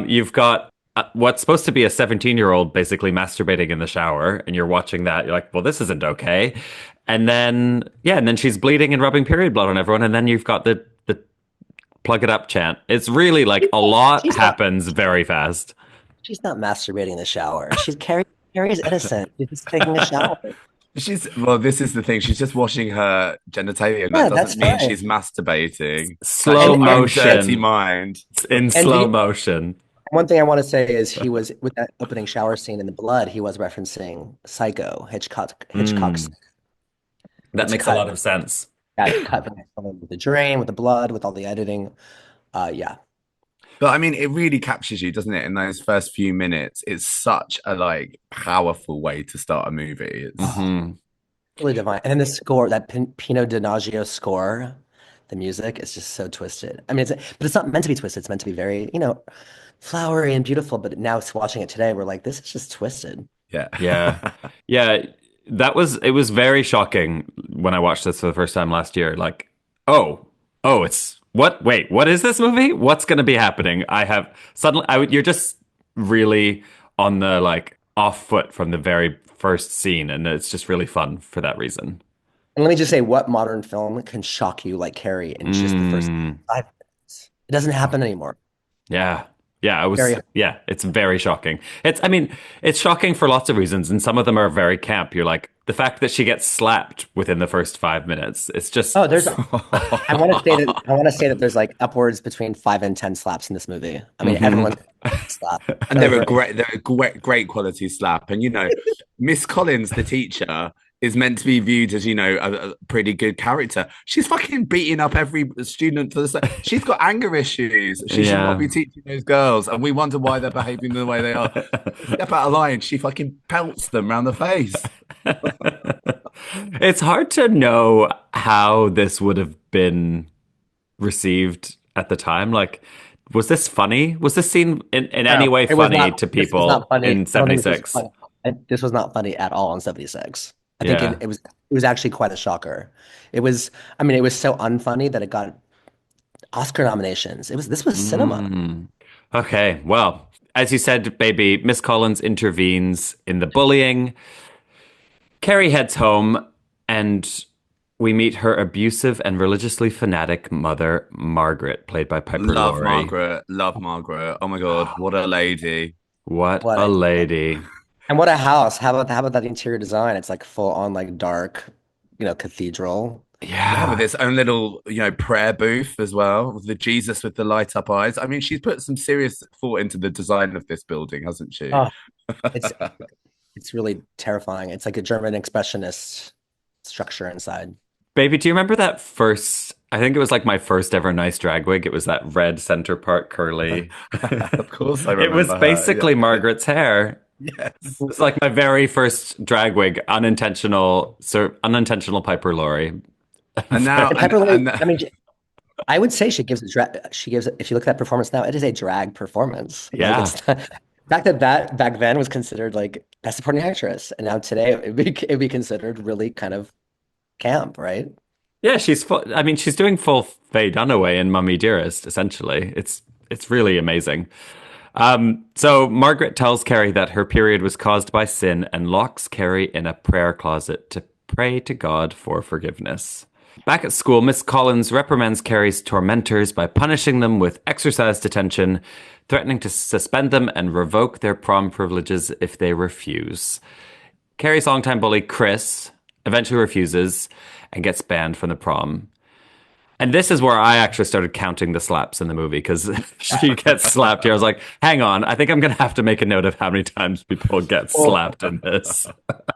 You've got what's supposed to be a 17-year-old basically masturbating in the shower, and you're watching that. You're like, well, this isn't okay. And then she's bleeding and rubbing period blood on everyone, and then you've got the plug it up chant. It's really like a lot happens very fast. She's not masturbating in the shower. Carrie's innocent. She's just taking a shower. Well, this is the thing. She's just washing her genitalia. Yeah, That that's doesn't mean fine. she's masturbating. That's Slow your own dirty motion. mind. In And slow motion. one thing I want to say is he was with that opening shower scene in the blood. He was referencing Psycho, Hitchcock's. That It's makes a cut. lot of sense. That cut with the drain, with the blood, with all the editing. Yeah. But I mean, it really captures you, doesn't it? In those first few minutes, it's such a like powerful way to start a movie. It's Really divine. And then the score, that Pino Donaggio score, the music is just so twisted. I mean, but it's not meant to be twisted. It's meant to be very, flowery and beautiful. But now watching it today, we're like, this is just twisted. yeah, Yeah. It was very shocking when I watched this for the first time last year. Like, oh, it's what? Wait, what is this movie? What's going to be happening? You're just really on the like off foot from the very first scene, and it's just really fun for that reason. And let me just say, what modern film can shock you like Carrie in just the first 5 minutes? It doesn't happen anymore. Yeah. Yeah, Very. It's very shocking. It's shocking for lots of reasons, and some of them are very camp. You're like, the fact that she gets slapped within the first 5 minutes. It's just I want to say that there's like upwards between 5 and 10 slaps in this movie. I mean, everyone slapped. and they're a great quality slap. And Miss Collins, the teacher, is meant to be viewed as a pretty good character. She's fucking beating up every student to the side. She's got anger issues. She should not be teaching those girls, and we wonder why they're behaving the way they are. Step out of line, she fucking pelts them around the face. It's hard to know how this would have been received at the time. Like, was this funny? Was this scene in any way funny to people in 76? This was not funny at all in 76. I think it was actually quite a shocker. It was so unfunny that it got Oscar nominations. This was cinema. Okay, well, as you said, baby, Miss Collins intervenes in the bullying. Carrie heads home, and we meet her abusive and religiously fanatic mother, Margaret, played by Piper Laurie. Love Margaret. Oh my God, what a lady. What a lady. And what a house. How about that interior design? It's like full on like dark, cathedral. Yeah, with its own little, prayer booth as well, with the Jesus with the light up eyes. I mean, she's put some serious thought into the design of this building, hasn't she? Oh, it's really terrifying. It's like a German expressionist structure inside. Baby, do you remember that first? I think it was like my first ever nice drag wig. It was that red center part curly. Of course, I remember. It was basically Margaret's hair. Yes, it was like my very first drag wig, unintentional Piper Laurie. And now, Piper Laurie, I mean, I would say she gives. If you look at that performance now, it is a drag performance. Yeah. The fact that back then was considered like best supporting actress, and now today it'd be considered really kind of camp, right? Yeah, she's doing full Faye Dunaway in Mummy Dearest. Essentially, it's really amazing. So Margaret tells Carrie that her period was caused by sin and locks Carrie in a prayer closet to pray to God for forgiveness. Back at school, Miss Collins reprimands Carrie's tormentors by punishing them with exercise detention, threatening to suspend them and revoke their prom privileges if they refuse. Carrie's longtime bully, Chris, eventually refuses and gets banned from the prom. And this is where I actually started counting the slaps in the movie, because she gets slapped here. I was like, hang on, I think I'm going to have to make a note of how many times people get slapped in this.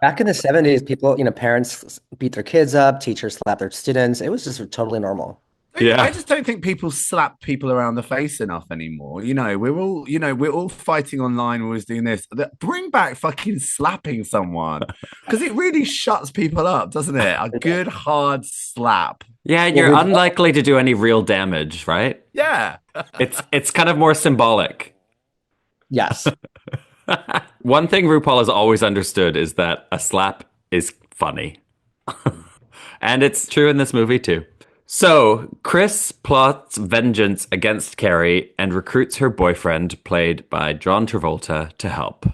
Back in the 70s, people, parents beat their kids up, teachers slap their students. It was just totally normal. Yeah. I just don't think people slap people around the face enough anymore. We're all fighting online. We're always doing this. Bring back fucking slapping someone, because it really shuts people up, doesn't it? A good hard slap. Yeah, and you're unlikely to do any real damage, right? Yeah. It's kind of more symbolic. Yes. One thing RuPaul has always understood is that a slap is funny. And it's true in this movie too. So, Chris plots vengeance against Carrie and recruits her boyfriend, played by John Travolta, to help.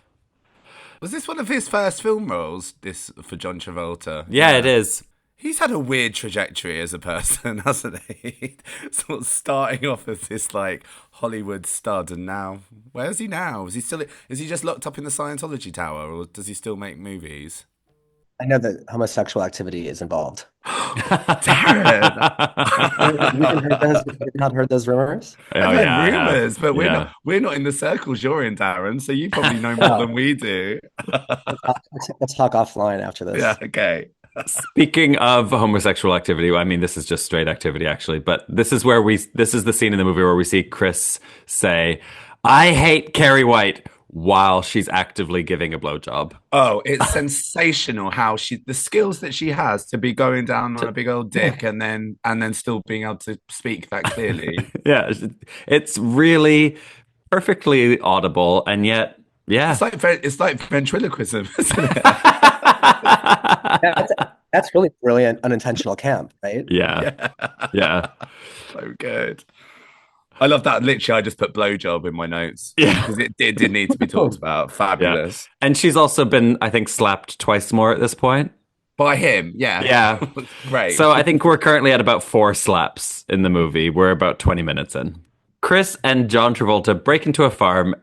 Was this one of his first film roles, this for John Travolta? Yeah, it is. He's had a weird trajectory as a person, hasn't he? Sort of starting off as this like Hollywood stud, and now where's he now? Is he just locked up in the Scientology tower, or does he still make movies? I know that homosexual activity is involved. Darren, You've not heard those rumors? Oh, I've heard yeah, I have. rumors, but Yeah. we're not in the circles you're in, Darren. So you probably know more than we do. Let's talk offline after this. Yeah, okay. Speaking of homosexual activity, I mean, this is just straight activity, actually. But this is the scene in the movie where we see Chris say, "I hate Carrie White," while she's actively giving a blowjob. Oh, it's sensational how the skills that she has to be going down on a big old dick and then still being able to speak that clearly. Yeah, it's really perfectly audible, and yet, yeah, it's like ventriloquism, isn't it? That's really brilliant unintentional camp, right? Yeah. So good. I love that. Literally, I just put blowjob in my notes. Yeah. Because it did need to be talked about. Fabulous. Yeah. And she's also been, I think, slapped twice more at this point. By him, yeah. Yeah. Great. So I think we're currently at about 4 slaps in the movie. We're about 20 minutes in. Chris and John Travolta break into a farm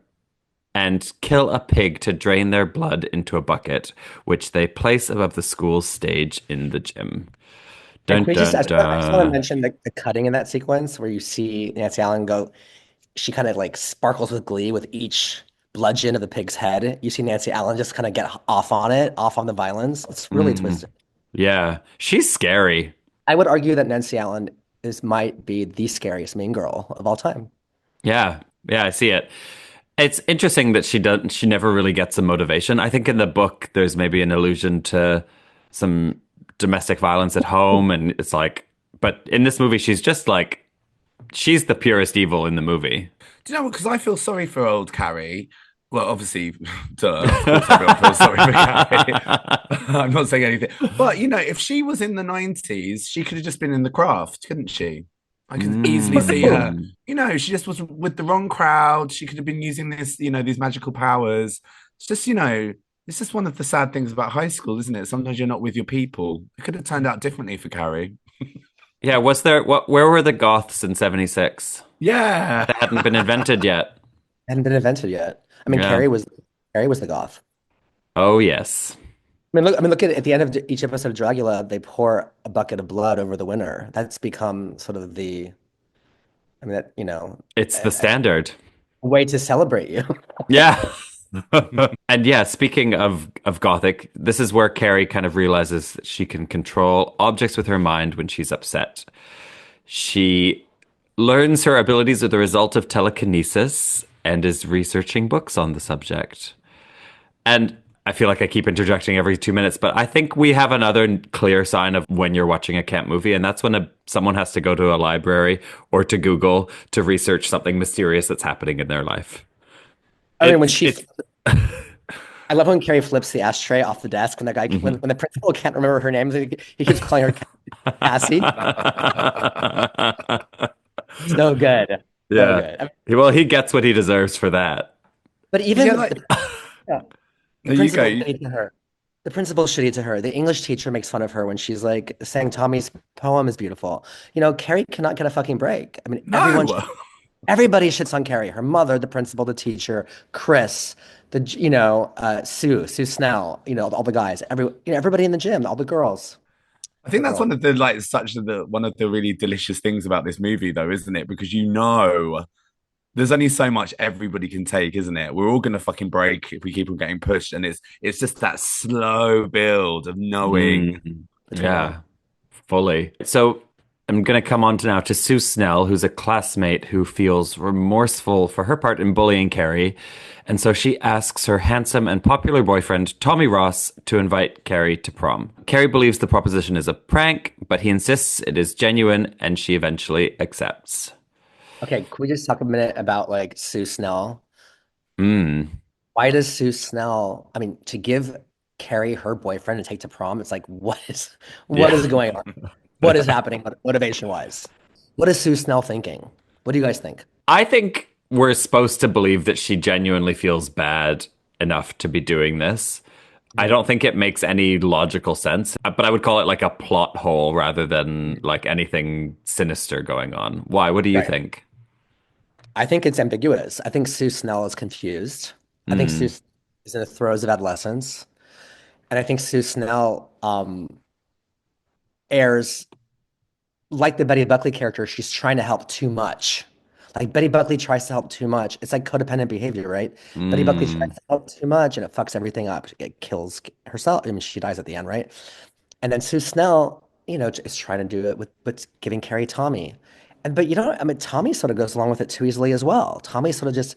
and kill a pig to drain their blood into a bucket, which they place above the school's stage in the gym. I just want to mention the cutting in that sequence where you see Nancy Allen go, she kind of like sparkles with glee with each bludgeon of the pig's head. You see Nancy Allen just kind of get off on the violence. It's really twisted. Yeah, she's scary. I would argue that Nancy Allen might be the scariest mean girl of all time. Yeah, I see it. It's interesting that she never really gets a motivation. I think in the book there's maybe an allusion to some domestic violence at home, and it's like, but in this movie she's just like, she's the purest evil in the movie. Do you know what? Because I feel sorry for old Carrie. Well, obviously, duh, of course everyone feels sorry for Carrie. I'm not saying anything. But, if she was in the 90s, she could have just been in the craft, couldn't she? I can easily see her. She just was with the wrong crowd. She could have been using this, these magical powers. It's just, it's just one of the sad things about high school, isn't it? Sometimes you're not with your people. It could have turned out differently for Carrie. Yeah, where were the goths in 76? Yeah. They hadn't been invented yet. I mean, yeah. Carrie was the goth. Oh, yes. Look at the end of each episode of Dragula, they pour a bucket of blood over the winner. That's become sort of it's the standard way to celebrate you. Yeah. And yeah, speaking of gothic, this is where Carrie kind of realizes that she can control objects with her mind when she's upset. She learns her abilities are the result of telekinesis and is researching books on the subject. And I feel like I keep interjecting every 2 minutes, but I think we have another clear sign of when you're watching a camp movie, and that's when someone has to go to a library or to Google to research something mysterious that's happening in their life. I love when Carrie flips the ashtray off the desk, and that guy, when the principal can't remember her name, he keeps calling her Cassie. So good. Yeah. So good. Well, he gets what he deserves for that. But even the principal's shitty to her. The English teacher makes fun of her when she's like saying Tommy's poem is beautiful. Carrie cannot get a fucking break. I mean, everybody shits on Carrie. Her mother, the principal, the teacher, Chris, Sue Snell, all the guys, everybody in the gym, all the girls. I think that's one of the really delicious things about this movie, though, isn't it? Because there's only so much everybody can take, isn't it? We're all gonna fucking break if we keep on getting pushed, and it's just that slow build of knowing. Yeah, fully. So I'm going to come on now to Sue Snell, who's a classmate who feels remorseful for her part in bullying Carrie. And so she asks her handsome and popular boyfriend, Tommy Ross, to invite Carrie to prom. Carrie believes the proposition is a prank, but he insists it is genuine, and she eventually accepts. Okay, can we just talk a minute about Sue Snell? Why does Sue Snell, to give Carrie her boyfriend and take to prom, it's like, what is going on? What is happening motivation-wise? What is Sue Snell thinking? What do you guys think? I think we're supposed to believe that she genuinely feels bad enough to be doing this. I don't think it makes any logical sense, but I would call it like a plot hole rather than like anything sinister going on. Why? What do you Right. think? I think it's ambiguous. I think Sue Snell is confused. I think Sue Mm. is in the throes of adolescence. And I think Sue Snell airs like the Betty Buckley character, she's trying to help too much. Like Betty Buckley tries to help too much. It's like codependent behavior, right? Betty Buckley tries Mm. to help too much and it fucks everything up. It kills herself. I mean, she dies at the end, right? And then Sue Snell, is trying to do it with giving Carrie Tommy. But I mean, Tommy sort of goes along with it too easily as well. Tommy sort of just,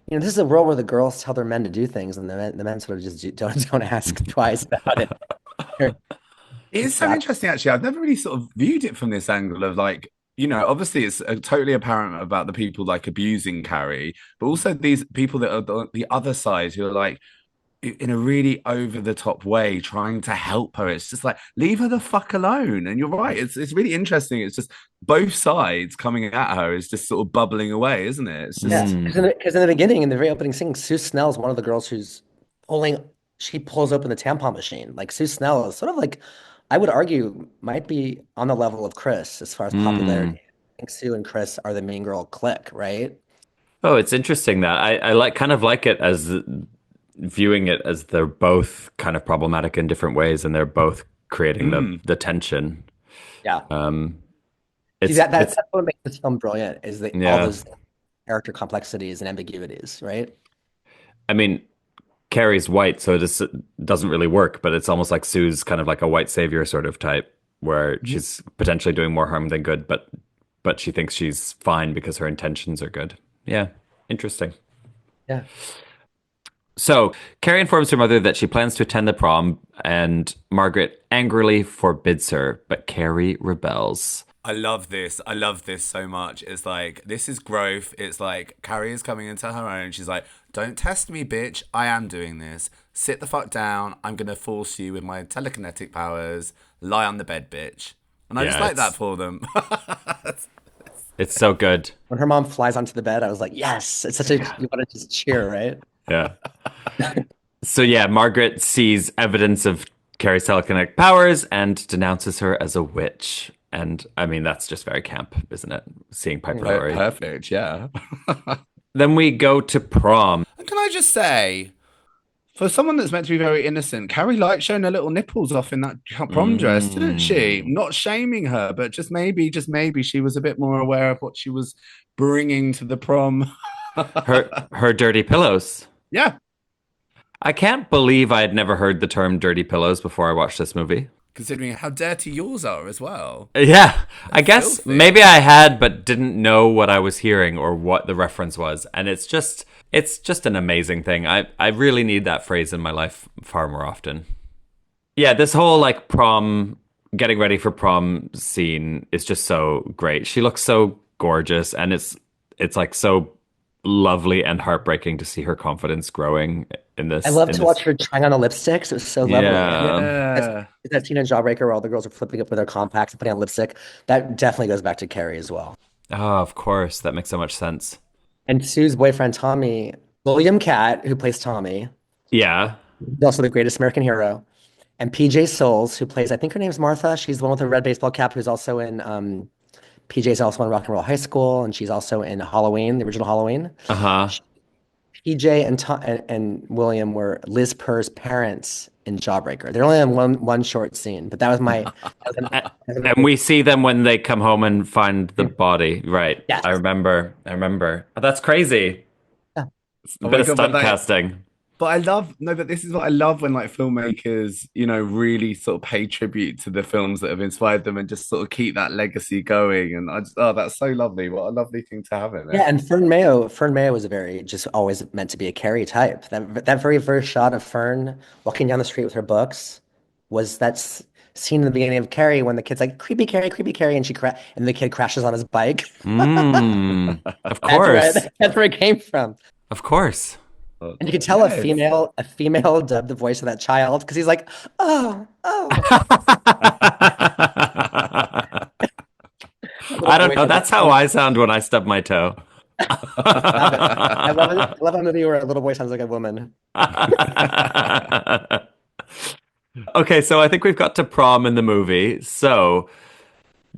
this is a world where the girls tell their men to do things and the men sort of just don't ask twice about it. It is so interesting, actually. I've never really sort of viewed it from this angle of like, obviously it's totally apparent about the people like abusing Carrie, but also these people that are the other side who are like, in a really over the top way, trying to help her. It's just like, leave her the fuck alone. And you're right. It's really interesting. It's just both sides coming at her is just sort of bubbling away, isn't it? It's just Yeah, because in the beginning, in the very opening scene, Sue Snell is one of the girls who's she pulls open the tampon machine. Like Sue Snell is sort of like, I would argue, might be on the level of Chris as far as Mm. popularity. I think Sue and Chris are the mean girl clique, right? Oh, it's interesting that I like kind of like it as viewing it as they're both kind of problematic in different ways, and they're both creating the tension. Yeah. See, It's that's it's what makes this film brilliant is that all yeah. those character complexities and ambiguities, right? I mean, Carrie's white, so this doesn't really work, but it's almost like Sue's kind of like a white savior sort of type, where she's potentially doing more harm than good, but she thinks she's fine because her intentions are good. Yeah, interesting. Yeah. So Carrie informs her mother that she plans to attend the prom, and Margaret angrily forbids her, but Carrie rebels. I love this. I love this so much. It's like, this is growth. It's like, Carrie is coming into her own. She's like, don't test me, bitch. I am doing this. Sit the fuck down. I'm going to force you with my telekinetic powers. Lie on the bed, bitch. And I just Yeah, like that for them. it's so good. When her mom flies onto the bed, I was like, yes, it's such a, you want to just cheer, right? Yeah. So yeah, Margaret sees evidence of Carrie's telekinetic powers and denounces her as a witch. And I mean, that's just very camp, isn't it? Seeing Piper Laurie. Perfect, yeah. Then we go to prom. And can I just say, for someone that's meant to be very innocent, Carrie liked showing her little nipples off in that prom dress, didn't she? Mm. Not shaming her, but just maybe she was a bit more aware of what she was bringing to the prom. Her dirty pillows. Yeah. I can't believe I had never heard the term dirty pillows before I watched this movie. Considering how dirty yours are as well. Yeah, I guess filthy. maybe I had, but didn't know what I was hearing or what the reference was. And it's just an amazing thing. I really need that phrase in my life far more often. Yeah, this whole like prom, getting ready for prom scene is just so great. She looks so gorgeous, and it's like so lovely and heartbreaking to see her confidence growing in this. I love to watch her trying on the lipsticks. It was so lovely. Yeah. That scene in Jawbreaker where all the girls are flipping up with their compacts and putting on lipstick. That definitely goes back to Carrie as well. Oh, of course. That makes so much sense. And Sue's boyfriend, Tommy, William Catt, who plays Tommy, Yeah. is also the greatest American hero. And PJ Souls, who plays, I think her name's Martha. She's the one with the red baseball cap who's also in, PJ's also in Rock and Roll High School, and she's also in Halloween, the original Halloween. Uh-huh. PJ and William were Liz Purr's parents in Jawbreaker. They're only in one short scene, but that was my. And we see them when they come home and find the body. Right. Yes. I remember. Oh, that's crazy. Yeah. It's a bit of stunt casting. But but this is what I love when like filmmakers, really sort of pay tribute to the films that have inspired them and just sort of keep that legacy going. And that's so lovely. What a lovely thing to have in it. Yeah, and Fern Mayo was a very just always meant to be a Carrie type. That very first shot of Fern walking down the street with her books was scene in the beginning of Carrie when the kid's like creepy Carrie, and and the kid crashes on his bike. Of course, that's where it came from. Of course. And you can tell a female dubbed the voice of that child because he's like, oh. I don't know. That's how I sound when I stub my toe. I love a movie where a little boy sounds like a woman. Okay, so I think we've got to prom in the movie. So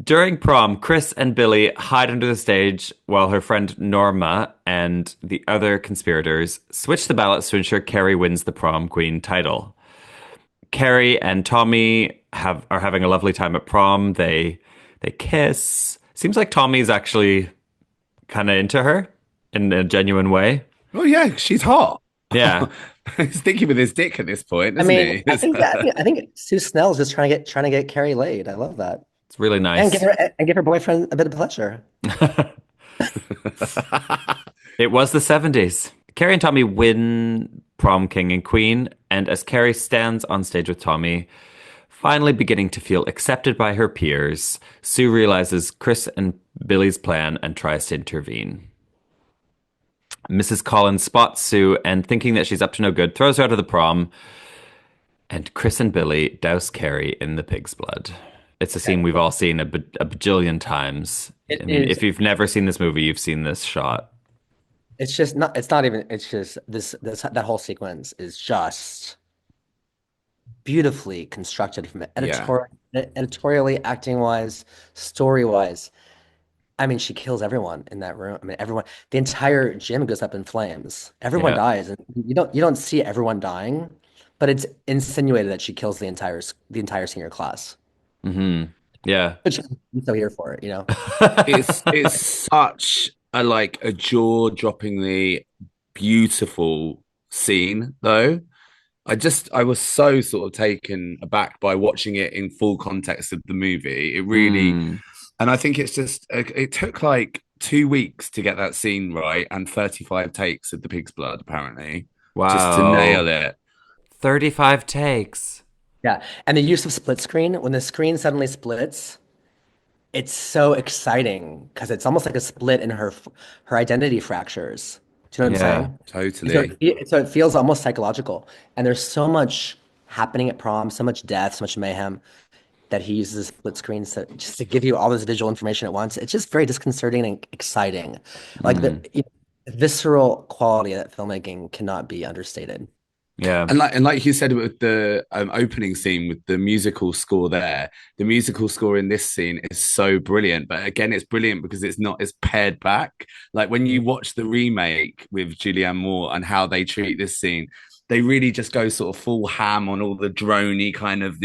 during prom, Chris and Billy hide under the stage while her friend Norma and the other conspirators switch the ballots to ensure Carrie wins the prom queen title. Carrie and Tommy are having a lovely time at prom. They kiss. Seems like Tommy's actually kind of into her in a genuine way. Oh yeah, she's hot. Yeah. He's thinking with his dick at this point, I isn't mean, he? I think Sue Snell's just trying to get Carrie laid. I love that. It's really nice. And give her boyfriend a bit of pleasure. It was the 70s. Carrie and Tommy win prom king and queen, and as Carrie stands on stage with Tommy, finally beginning to feel accepted by her peers, Sue realizes Chris and Billy's plan and tries to intervene. Mrs. Collins spots Sue and, thinking that she's up to no good, throws her out of the prom, and Chris and Billy douse Carrie in the pig's blood. It's a scene we've all seen a bajillion times. I mean, if you've never seen this movie, you've seen this shot. It's just not. It's not even. It's just that whole sequence is just beautifully constructed from editorially, acting wise, story wise. I mean, she kills everyone in that room. I mean, everyone. The entire gym goes up in flames. Everyone dies, and you don't see everyone dying, but it's insinuated that she kills the entire senior class. Mm-hmm. Yeah. Which I'm so here for it, you know. It's such a jaw-droppingly beautiful scene, though. I was so sort of taken aback by watching it in full context of the movie. It really, and I think it's just it took like 2 weeks to get that scene right and 35 takes of the pig's blood, apparently. Wow. Just to nail it. 35 takes. Yeah, and the use of split screen, when the screen suddenly splits, it's so exciting because it's almost like a split in her identity fractures. Do you know what I'm saying? Totally. So it feels almost psychological. And there's so much happening at prom, so much death, so much mayhem that he uses split screens just to give you all this visual information at once. It's just very disconcerting and exciting. Like the visceral quality of that filmmaking cannot be understated. Yeah. And like you said with the opening scene with the musical score there, the musical score in this scene is so brilliant. But again, it's brilliant because it's pared back. Like when you watch the remake with Julianne Moore and how they treat this scene, they really just go sort of full ham on all the droney kind of,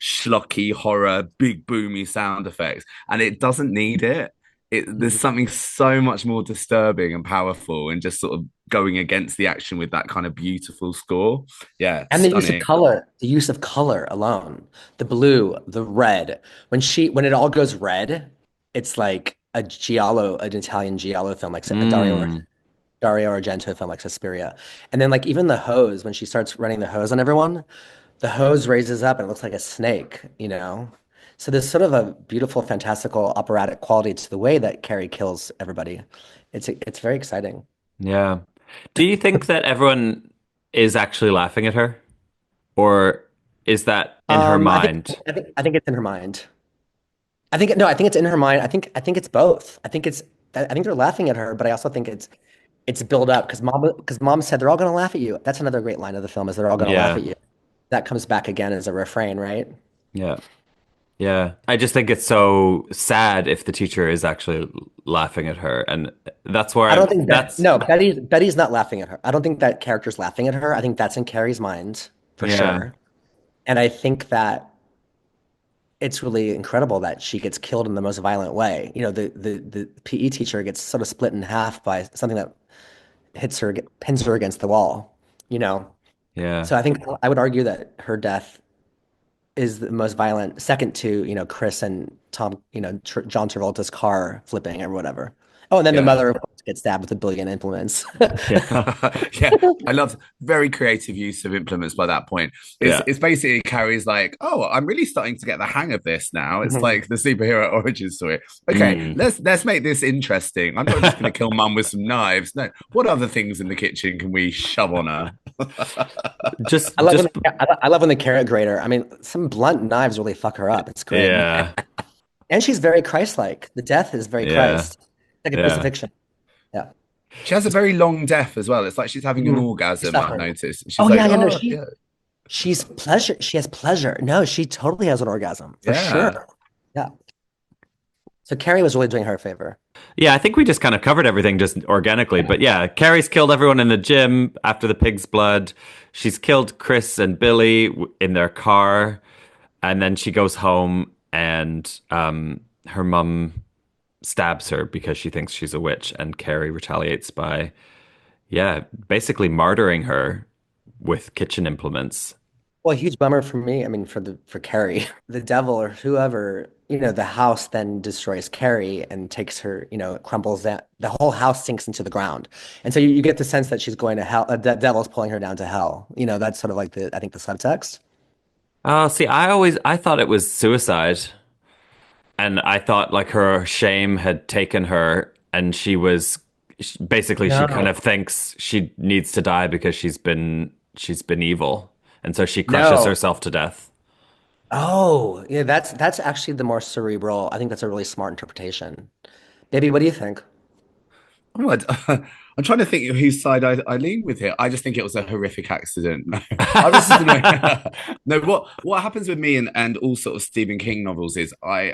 schlocky horror, big boomy sound effects. And it doesn't need it. There's something so much more disturbing and powerful and just sort of going against the action with that kind of beautiful score. Yeah. And the use of color alone, the blue, the red, when it all goes red, it's like an Italian giallo film, like Dario Argento film like Suspiria. And then like even the hose, when she starts running the hose on everyone, the hose raises up and it looks like a snake, you know? So there's sort of a beautiful, fantastical, operatic quality to the way that Carrie kills everybody. It's very exciting. Yeah. Do you think that everyone is actually laughing at her? Or is that in her mind? I think it's in her mind. I think it's in her mind. I think it's both. I think they're laughing at her, but I also think it's built up because mom said they're all gonna laugh at you. That's another great line of the film is they're all gonna laugh at you. That comes back again as a refrain, right? Yeah. Yeah. I just think it's so sad if the teacher is actually laughing at her. And that's where I don't think Betty's not laughing at her. I don't think that character's laughing at her. I think that's in Carrie's mind for sure. And I think that it's really incredible that she gets killed in the most violent way. You know, the PE teacher gets sort of split in half by something that pins her against the wall, you know? Yeah. So I would argue that her death is the most violent, second to, Chris and Tom, John Travolta's car flipping or whatever. Oh, and then the mother gets stabbed with a billion implements. Yeah, I love very creative use of implements by that point. It's basically Carrie's like, oh, I'm really starting to get the hang of this now. It's like the superhero origin story. Okay, let's make this interesting. I'm not just going to kill mum with some knives. No, what other things in the kitchen can we shove on her? I love when the carrot grater. I mean, some blunt knives really fuck her up. It's great. Yeah, and she's very Christ-like. The death is very Christ, like a crucifixion. Yeah. She has a very long death as well. It's like she's having an orgasm, I've noticed. She's She's pleasure. She has pleasure. No, she totally has an orgasm for Yeah. sure. Yeah. So Carrie was really doing her a favor. Yeah, I think we just kind of covered everything just organically. But yeah, Carrie's killed everyone in the gym after the pig's blood. She's killed Chris and Billy in their car. And then she goes home and her mum stabs her because she thinks she's a witch. And Carrie retaliates by, yeah, basically martyring her with kitchen implements. Well, a huge bummer for me. I mean, for Carrie, the devil or whoever, the house then destroys Carrie and takes her, crumbles that the whole house sinks into the ground, and so you get the sense that she's going to hell. That devil's pulling her down to hell. That's sort of like I think the subtext. Oh, see, I thought it was suicide. And I thought like her shame had taken her and basically she kind No, of thinks she needs to die because she's been evil. And so she crushes no. herself to death. Oh, yeah, that's actually the more cerebral. I think that's a really smart interpretation. Baby, what do you think? Oh, I'm trying to think of whose side I lean with here. I just think it was a horrific accident. No, I was just no. What happens with me and all sort of Stephen King novels is I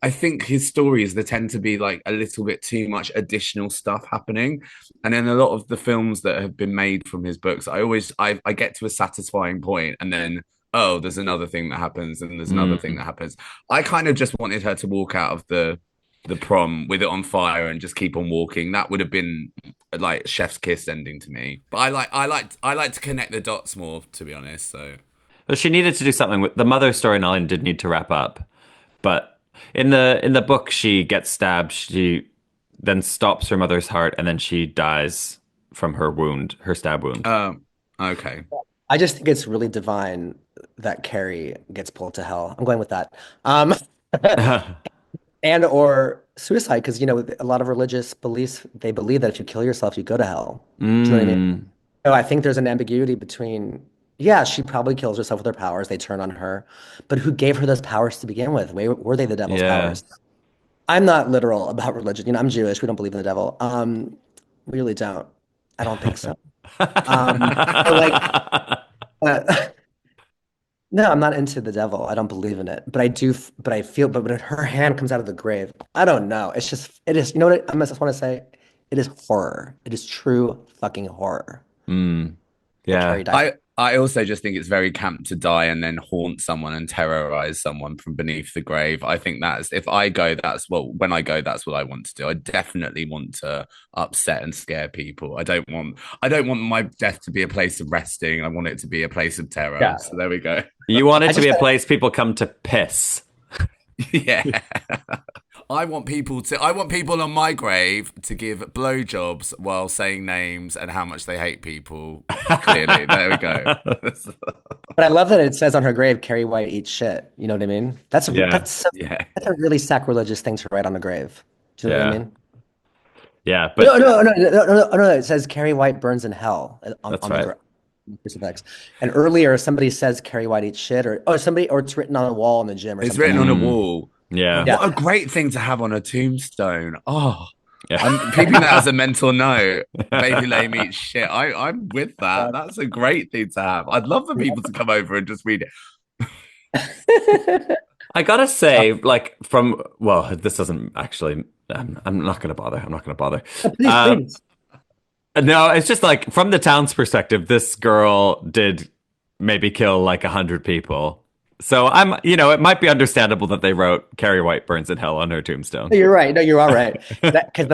think his stories there tend to be like a little bit too much additional stuff happening, and in a lot of the films that have been made from his books, I get to a satisfying point and then. Oh, there's another thing that happens, and there's another thing Mm. that happens. I kind of just wanted her to walk out of the prom with it on fire and just keep on walking. That would have been like chef's kiss ending to me. But I like to connect the dots more, to be honest. So But she needed to do something with the mother storyline did need to wrap up. But in the book she gets stabbed, she then stops her mother's heart and then she dies from her wound, her stab wound. okay. I just think it's really divine that Carrie gets pulled to hell. I'm going with that. Um, and or suicide, because a lot of religious beliefs, they believe that if you kill yourself, you go to hell. Do you know what I mean? Mm. So I think there's an ambiguity between, yeah, she probably kills herself with her powers. They turn on her, but who gave her those powers to begin with? Were they the devil's Yeah. powers? I'm not literal about religion. I'm Jewish. We don't believe in the devil. We really don't. I don't think so. But like, uh, no, I'm not into the devil. I don't believe in it. But I do, but I feel, but when her hand comes out of the grave, I don't know. It is, you know what I just want to say? It is horror. It is true fucking horror Mm. that Yeah. Carrie died. I also just think it's very camp to die and then haunt someone and terrorize someone from beneath the grave. I think that's if I go, when I go, that's what I want to do. I definitely want to upset and scare people. I don't want my death to be a place of resting. I want it to be a place of terror. Yeah. So there we go. You want it I to be just, a place people come to piss. Yeah. I want people on my grave to give blowjobs while saying names and how much they hate people. Clearly, there we go. but I love that it says on her grave, Carrie White eats shit. You know what I mean? Yeah. Yeah. That's a really sacrilegious thing to write on a grave. Do you know what I Yeah. mean? Yeah. No, But no, no, no, no, no, no. It says Carrie White burns in hell that's on the right. crucifix. And earlier, somebody says Carrie White eats shit, or it's written on a wall in the gym or It's something. written on a wall. Yeah. Yeah. What a great thing to have on a tombstone. Oh, Yeah. I'm keeping that as a mental note. Baby lame eats shit. I'm with that. That's a great thing to have. I'd love for people to come over and just read it. I gotta say, like, this doesn't actually. I'm not gonna bother. I'm not gonna bother. Please, please. No, it's just like from the town's perspective, this girl did maybe kill like 100 people. So it might be understandable that they wrote Carrie White burns in hell on her tombstone. No, you're right. No, you're all right. Because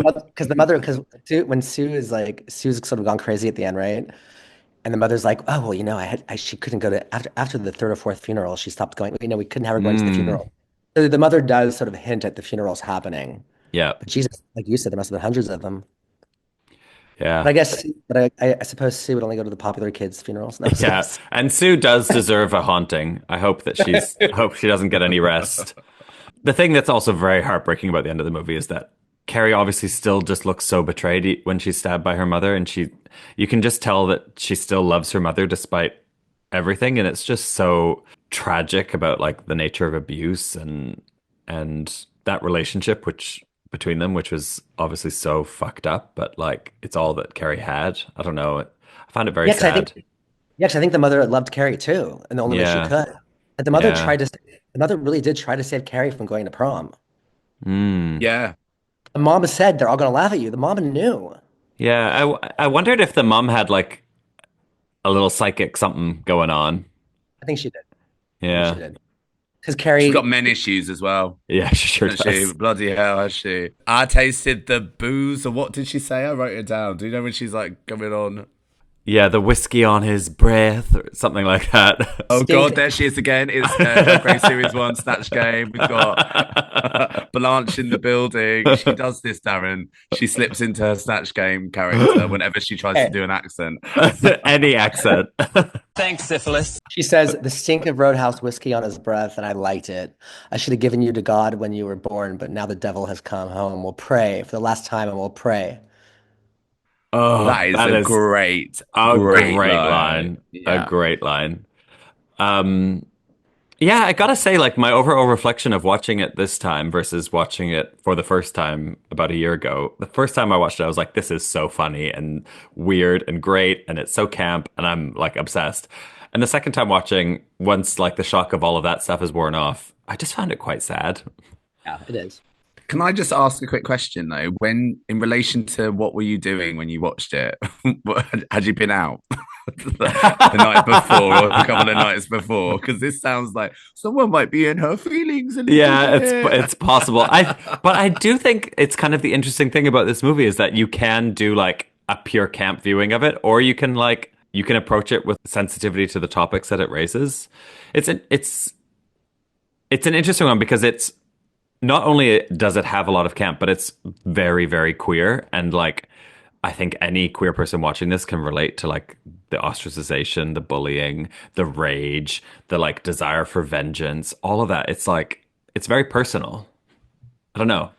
when Sue's sort of gone crazy at the end, right? And the mother's like, oh, well, she couldn't go to after the third or fourth funeral, she stopped going. We couldn't have her going to the funeral. So the mother does sort of hint at the funerals happening. Yeah, But Jesus, like you said, there must have been hundreds of them. yeah, But I guess, I suppose Sue would only go to the popular kids' funerals. No, yeah. And Sue does deserve a haunting. I hope that hope she doesn't get any rest. The thing that's also very heartbreaking about the end of the movie is that Carrie obviously still just looks so betrayed when she's stabbed by her mother, and you can just tell that she still loves her mother despite everything, and it's just so tragic about like the nature of abuse and that relationship between them, which was obviously so fucked up, but like it's all that Carrie had. I don't know. I found it very yeah, 'cause sad. Yes, I think the mother loved Carrie too, in the only way she Yeah. could. But Yeah. the mother really did try to save Carrie from going to prom. Mm. Yeah. The mom said they're all going to laugh at you. The mom knew. Yeah. I wondered if the mom had like a little psychic something going on. I think she did. I think she Yeah. did. Because She's got Carrie, men issues as well. Yeah, she sure Hasn't she? does. Bloody hell, has she? I tasted the booze, or what did she say? I wrote it down. Do you know when she's like going on? Yeah, the whiskey on his breath or something like that. Oh stink. God, there she is again. It's Grey Series 1 Snatch Game. We've got Blanche in the building. She does this, Darren. She slips into her Snatch Game character whenever she tries to Hey, do an accent. Any accent. Thanks, syphilis. she says the stink of Roadhouse whiskey on his breath, and I liked it. I should have given you to God when you were born, but now the devil has come home. We'll pray for the last time, and we'll pray. Oh, That is that a is great, a great great line. line. A Yeah. great line. Um, yeah, I gotta say, like my overall reflection of watching it this time versus watching it for the first time about a year ago. The first time I watched it, I was like, this is so funny and weird and great, and it's so camp, and I'm like obsessed. And the second time watching, once like the shock of all of that stuff is worn off, I just found it quite sad. Yeah, it is. Can I just ask a quick question though? When, in relation to what were you doing when you watched it? Had you been out the night before or a couple of nights before? Because this sounds like someone might be in her feelings a little Yeah, bit. it's possible. But I do think it's kind of the interesting thing about this movie is that you can do like a pure camp viewing of it, or you can approach it with sensitivity to the topics that it raises. It's an interesting one because it's not only does it have a lot of camp, but it's very, very queer. And like, I think any queer person watching this can relate to like the ostracization, the bullying, the rage, the like desire for vengeance, all of that. It's like, it's very personal. I don't know.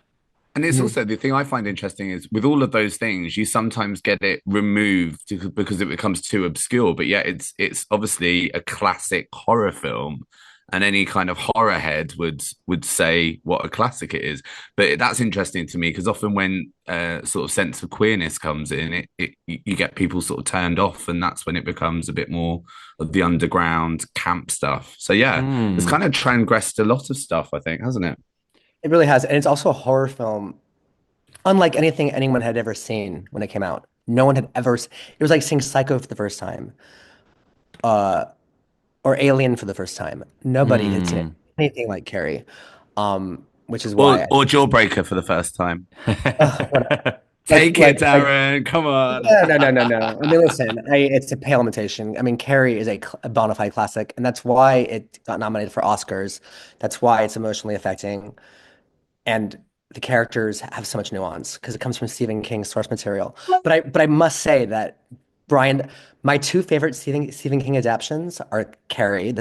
And it's Mhm. also the thing I find interesting is with all of those things, you sometimes get it removed because it becomes too obscure. But yet it's obviously a classic horror film, and any kind of horror head would say what a classic it is. But that's interesting to me because often when sort of sense of queerness comes in, it you get people sort of turned off, and that's when it becomes a bit more of the underground camp stuff. So yeah, it's Hmm. kind of transgressed a lot of stuff, I think, hasn't it? It really has. And it's also a horror film, unlike anything anyone had ever seen when it came out. No one had ever. It was like seeing Psycho for the first time, uh, or Alien for the first time. Nobody had seen Hmm. anything like Carrie, which is Or why. Jawbreaker for the first time. Whatever. Take it, Like Darren. Come on. no. I mean, listen, it's a pale imitation. I mean, Carrie is a bona fide classic, and that's why it got nominated for Oscars. That's why it's emotionally affecting, and the characters have so much nuance because it comes from Stephen King's source material. But I must say that Brian, my two favorite Stephen King adaptations are Carrie,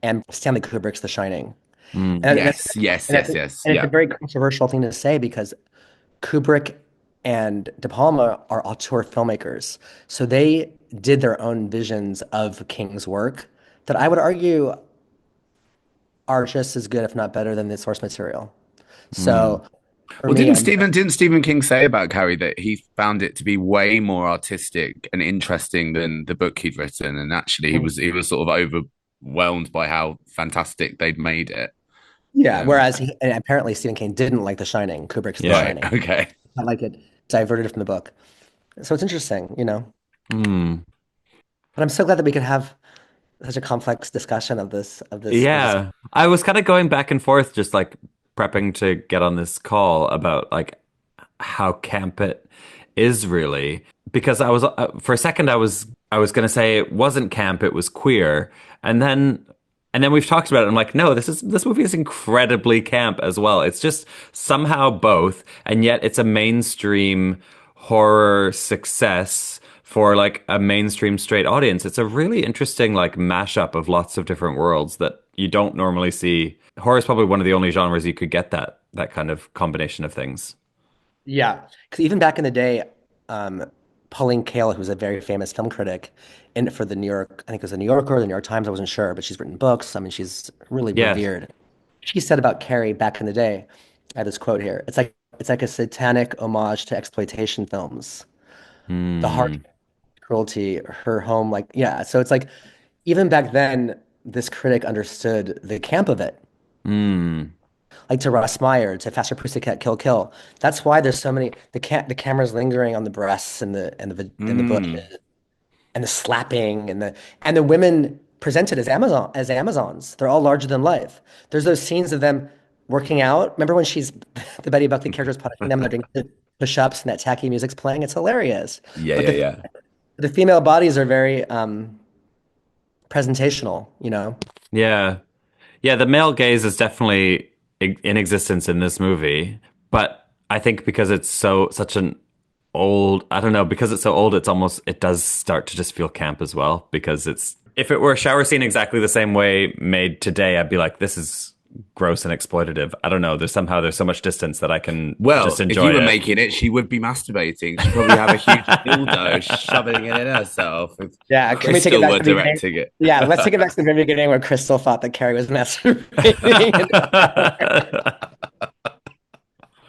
and Stanley Kubrick's The Shining. Hmm. And that's Yes, yes, and that's yes, yes. and it's a Yeah. very controversial thing to say because Kubrick and De Palma are auteur filmmakers. So they did their own visions of King's work that I would argue are just as good, if not better, than the source material. Hmm. So for Well, me, I'm Didn't Stephen King say about Carrie that he found it to be way more artistic and interesting than the book he'd written, and actually he was sort of overwhelmed by how fantastic they'd made it. yeah. Um, Whereas and apparently Stephen King didn't like The Shining, Kubrick's The Yeah. right. Shining. Okay. I like it diverted from the book. So it's interesting, you know. Hmm. But I'm so glad that we could have such a complex discussion of this. Yeah. I was kind of going back and forth, just like prepping to get on this call about like how camp it is really. Because I was for a second I was gonna say it wasn't camp, it was queer, and then we've talked about it. I'm like, no, this movie is incredibly camp as well. It's just somehow both, and yet it's a mainstream horror success for like a mainstream straight audience. It's a really interesting like mashup of lots of different worlds that you don't normally see. Horror is probably one of the only genres you could get that kind of combination of things. Yeah, because even back in the day, Pauline Kael, who's a very famous film critic, in for the New York, I think it was the New Yorker or the New York Times, I wasn't sure, but she's written books. I mean, she's really Yes. revered. She said about Carrie back in the day, I have this quote here. It's like a satanic homage to exploitation films. The heart Hmm. cruelty, her home, like, yeah. So it's like, even back then, this critic understood the camp of it. Mm. Like to Russ Meyer, to Faster Pussycat Kill Kill. That's why there's so many the camera's lingering on the breasts and the bushes and the slapping and the women presented as Amazons. They're all larger than life. There's those scenes of them working out. Remember when she's the Betty Buckley character is punishing them, they're doing push-ups and that tacky music's playing. It's hilarious. Yeah, But yeah, yeah. the female bodies are very presentational, Yeah. Yeah, the male gaze is definitely in existence in this movie, but I think because it's such an old, I don't know, because it's so old, it does start to just feel camp as well, because if it were a shower scene exactly the same way made today, I'd be like, this is gross and exploitative. I don't know. There's so much distance that I can just enjoy if you were it. making it, she would be masturbating. She'd probably have a huge dildo shoving it in herself. Yeah, can we take it Crystal back were to the beginning? directing it. Yeah, let's take it back to the very beginning where Crystal thought that Carrie was masturbating.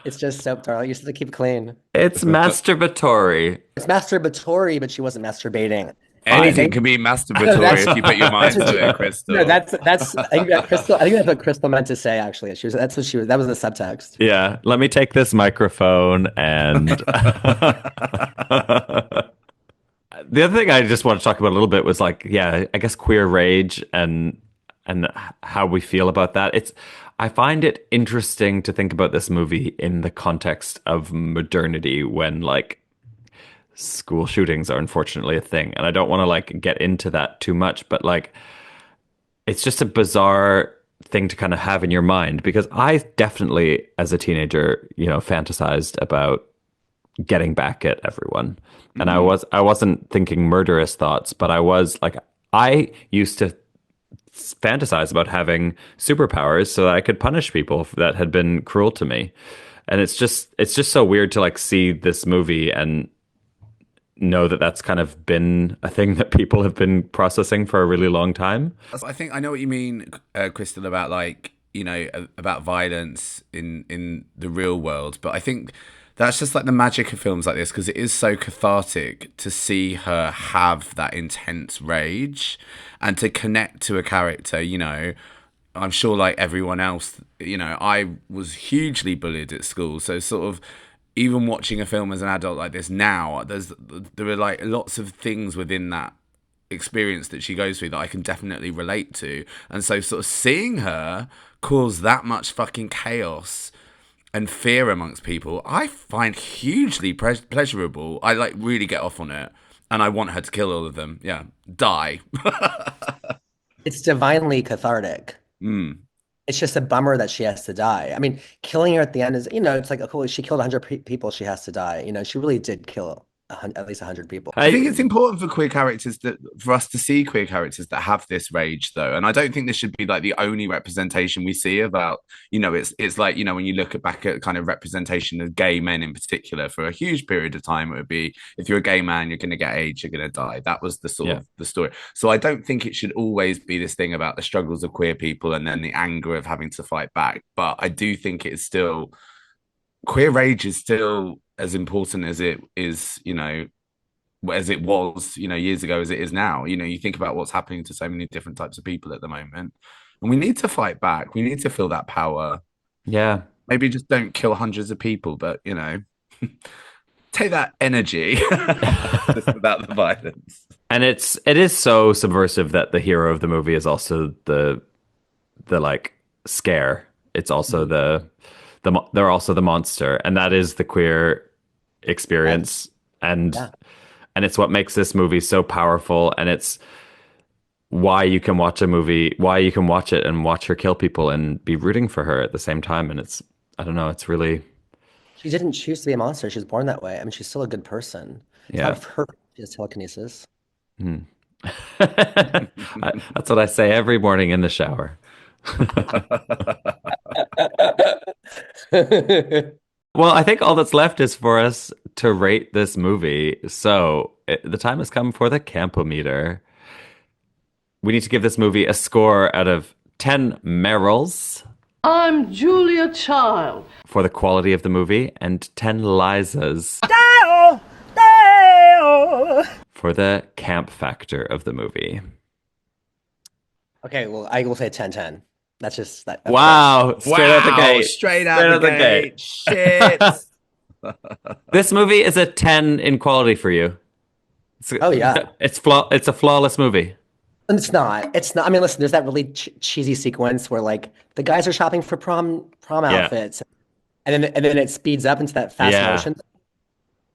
It's just soap, darling. You just have to keep it clean. It's masturbatory. It's masturbatory, but she wasn't masturbating. Anything can be masturbatory if you put your mind to it, Crystal. No, that's I think that's what Crystal meant to say. Actually, that was the subtext. Yeah, let me take this microphone and the other thing I just want to talk about a little bit was like, yeah, I guess queer rage and how we feel about that. I find it interesting to think about this movie in the context of modernity when like school shootings are unfortunately a thing. And I don't want to like get into that too much, but like it's just a bizarre thing to kind of have in your mind, because I definitely as a teenager, fantasized about getting back at everyone. And I wasn't thinking murderous thoughts, but I used to fantasize about having superpowers so that I could punish people that had been cruel to me. And it's just so weird to like see this movie and know that that's kind of been a thing that people have been processing for a really long time. I think I know what you mean, Crystal, about like, about violence in the real world. But I think that's just like the magic of films like this, because it is so cathartic to see her have that intense rage and to connect to a character. I'm sure like everyone else, I was hugely bullied at school. So sort of even watching a film as an adult like this now, there are like lots of things within that experience that she goes through that I can definitely relate to. And so sort of seeing her cause that much fucking chaos and fear amongst people, I find hugely pleasurable. I like really get off on it, and I want her to kill all of them. Yeah, die. It's divinely cathartic. It's just a bummer that she has to die. I mean, killing her at the end is, it's like, cool, she killed 100 people, she has to die. She really did kill at least 100 people. I think it's important for queer characters for us to see queer characters that have this rage, though. And I don't think this should be like the only representation we see about, it's like, when you look back at kind of representation of gay men in particular for a huge period of time, it would be, if you're a gay man, you're going to get AIDS, you're going to die. That was the sort of the story. So I don't think it should always be this thing about the struggles of queer people and then the anger of having to fight back. But I do think it's still, queer rage is still as important as it is, as it was, years ago as it is now. You think about what's happening to so many different types of people at the moment, and we need to fight back. We need to feel that power. Yeah. Maybe just don't kill hundreds of people, but, take that energy just about the violence. And it is so subversive that the hero of the movie is also the like scare. It's also they're also the monster, and that is the queer experience. And it's what makes this movie so powerful, and it's why you can watch it and watch her kill people and be rooting for her at the same time. And I don't know, it's really, she didn't choose to be a monster. She was born that way. I mean, she's still a good person. Yeah. It's not her, she has telekinesis. That's what I say every morning in the shower. Well, I think all that's left is for us to rate this movie. So the time has come for the Campometer. We need to give this movie a score out of 10 Merrills. I'm Julia Child. For the quality of the movie, and 10 Lizas. for the camp factor of the movie. Okay, well, I will say 10-10. That's just that. That's Wow, straight out the gate. Straight out the gate. Shit. This movie is a 10 in quality for you. Oh yeah, it's a flawless movie. And it's not. It's not. I mean, listen. There's that really cheesy sequence where like the guys are shopping for prom outfits, and then it speeds up into that fast motion.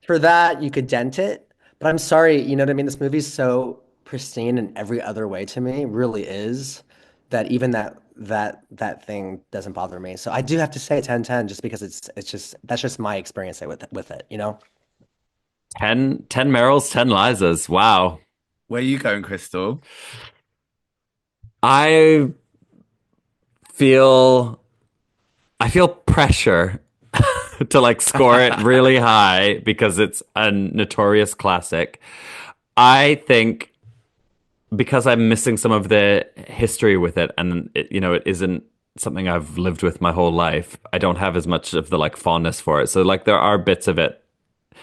For that, you could dent it. But I'm sorry, you know what I mean? This movie's so pristine in every other way to me, really is, that even that thing doesn't bother me. So I do have to say 10-10 just because that's just my experience with it, you know? 10 Meryls, 10 Lizas. Wow. Where are you going, Crystal? I feel pressure to like score it really high because it's a notorious classic. I think because I'm missing some of the history with it, and it isn't something I've lived with my whole life. I don't have as much of the like fondness for it. So like there are bits of it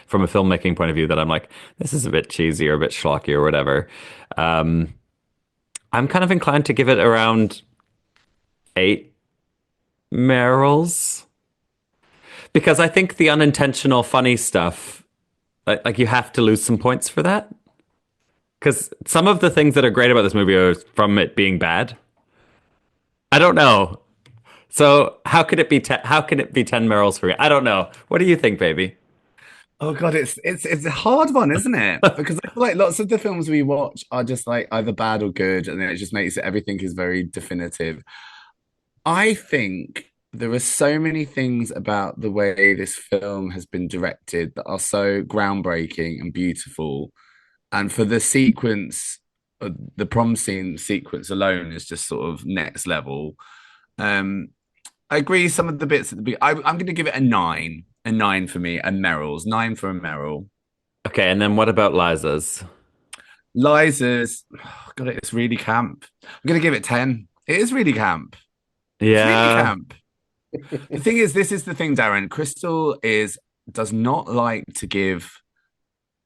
from a filmmaking point of view that I'm like, this is a bit cheesy or a bit schlocky or whatever. I'm kind of inclined to give it around 8 Meryls. Because I think the unintentional funny stuff, like you have to lose some points for that. Because some of the things that are great about this movie are from it being bad. I don't know. So how could it be 10 Meryls for you? I don't know. What do you think, baby? Oh God, it's a hard one, isn't it? Because I feel like lots of the films we watch are just like either bad or good, and then it just makes it everything is very definitive. I think there are so many things about the way this film has been directed that are so groundbreaking and beautiful. And for the sequence, the prom scene sequence alone is just sort of next level. I agree. Some of the bits at the beginning, I'm going to give it a 9 for me, and Meryl's 9 for a Meryl. Okay, and then what about Liza's? Liza's, oh God, it's really camp. I'm going to give it 10. It is really camp. Yeah. It's really camp. The thing is, this is the thing, Darren. Crystal does not like to give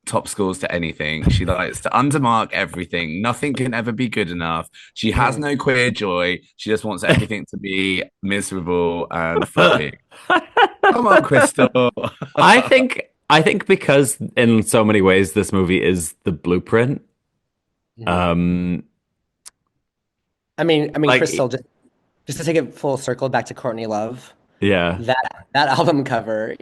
top scores to anything. She likes to undermark everything. Nothing can ever be good enough. She has no queer joy. She just wants everything to be miserable and fluffy. Come on, Crystal. I think because in so many ways this movie is the blueprint. I mean, like, Crystal, just to take it full circle back to Courtney Love. Yeah. That album cover,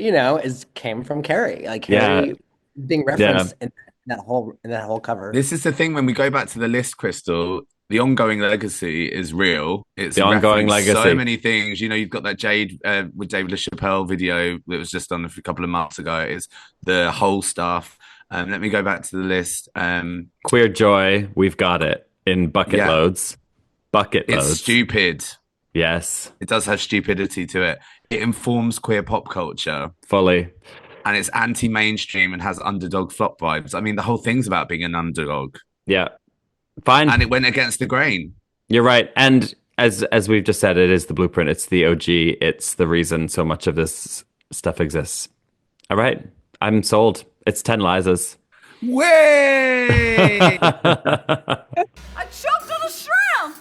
came from Carrie. Like Carrie being referenced in that whole cover. This is the thing when we go back to the list, Crystal. The ongoing legacy is real. It's the ongoing legacy. So many things. You've got that Jade with David LaChapelle video that was just done a couple of months ago. It's the whole stuff. Let me go back to the list. Queer joy, we've got it in bucket loads. Bucket loads. It's stupid. Yes. It does have stupidity to it. It informs queer pop culture. Fully. And it's anti-mainstream and has underdog flop vibes. I mean, the whole thing's about being an underdog. Yeah. Fine. And it went against the grain. You're right. And as we've just said, it is the blueprint. It's the OG. It's the reason so much of this stuff exists. All right. I'm sold. It's 10 Lizas. Way! I choked on a shrimp!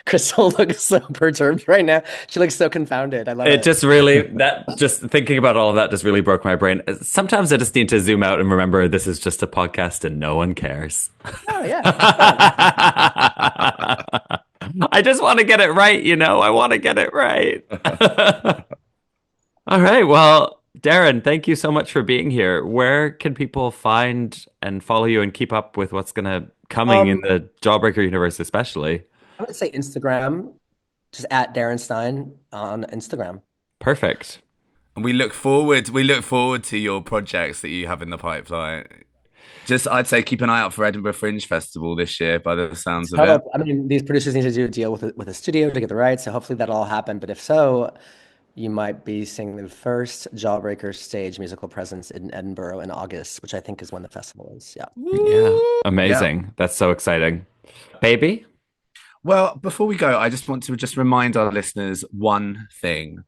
Crystal looks so perturbed right now. She looks so confounded. I love it. It just really, just thinking about all of that just really broke my brain. Sometimes I just need to zoom out and remember this is just a podcast and no one cares. Oh, yeah. I just want to get it right, I want to get it right. All right. Well, Darren, thank you so much for being here. Where can people find and follow you and keep up with what's coming in the Jawbreaker universe, especially? I would say Instagram, just at Darren Stein on Instagram. Perfect. And we look forward to your projects that you have in the pipeline. Just, I'd say, keep an eye out for Edinburgh Fringe Festival this year, by the sounds of it. I mean, these producers need to do a deal with a studio to get the rights, so hopefully that'll all happen. But if so, you might be seeing the first Jawbreaker stage musical presence in Edinburgh in August, which I think is when the festival is. Yeah. Yeah. Amazing. Yeah. That's so exciting. Baby? Well, before we go, I just want to remind our listeners one thing.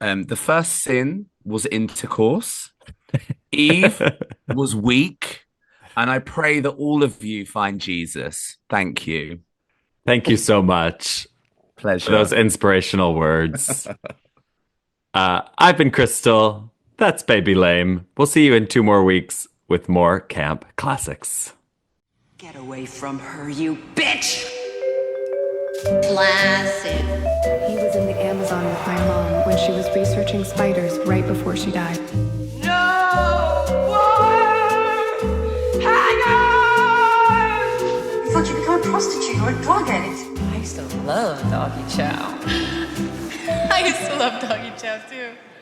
The first sin was intercourse. Eve was weak. And I pray that all of you find Jesus. Thank you. Thank you so much Pleasure. for those inspirational words. I've been Crystal. That's Baby Lame. We'll see you in 2 more weeks with more camp classics. Get away from her, you bitch! Classic. He was in the Amazon with my mom when she was researching spiders right before she died. No more hangers! You thought you'd become a prostitute or a drug addict. I used to love doggy chow. I used to love doggy chow too.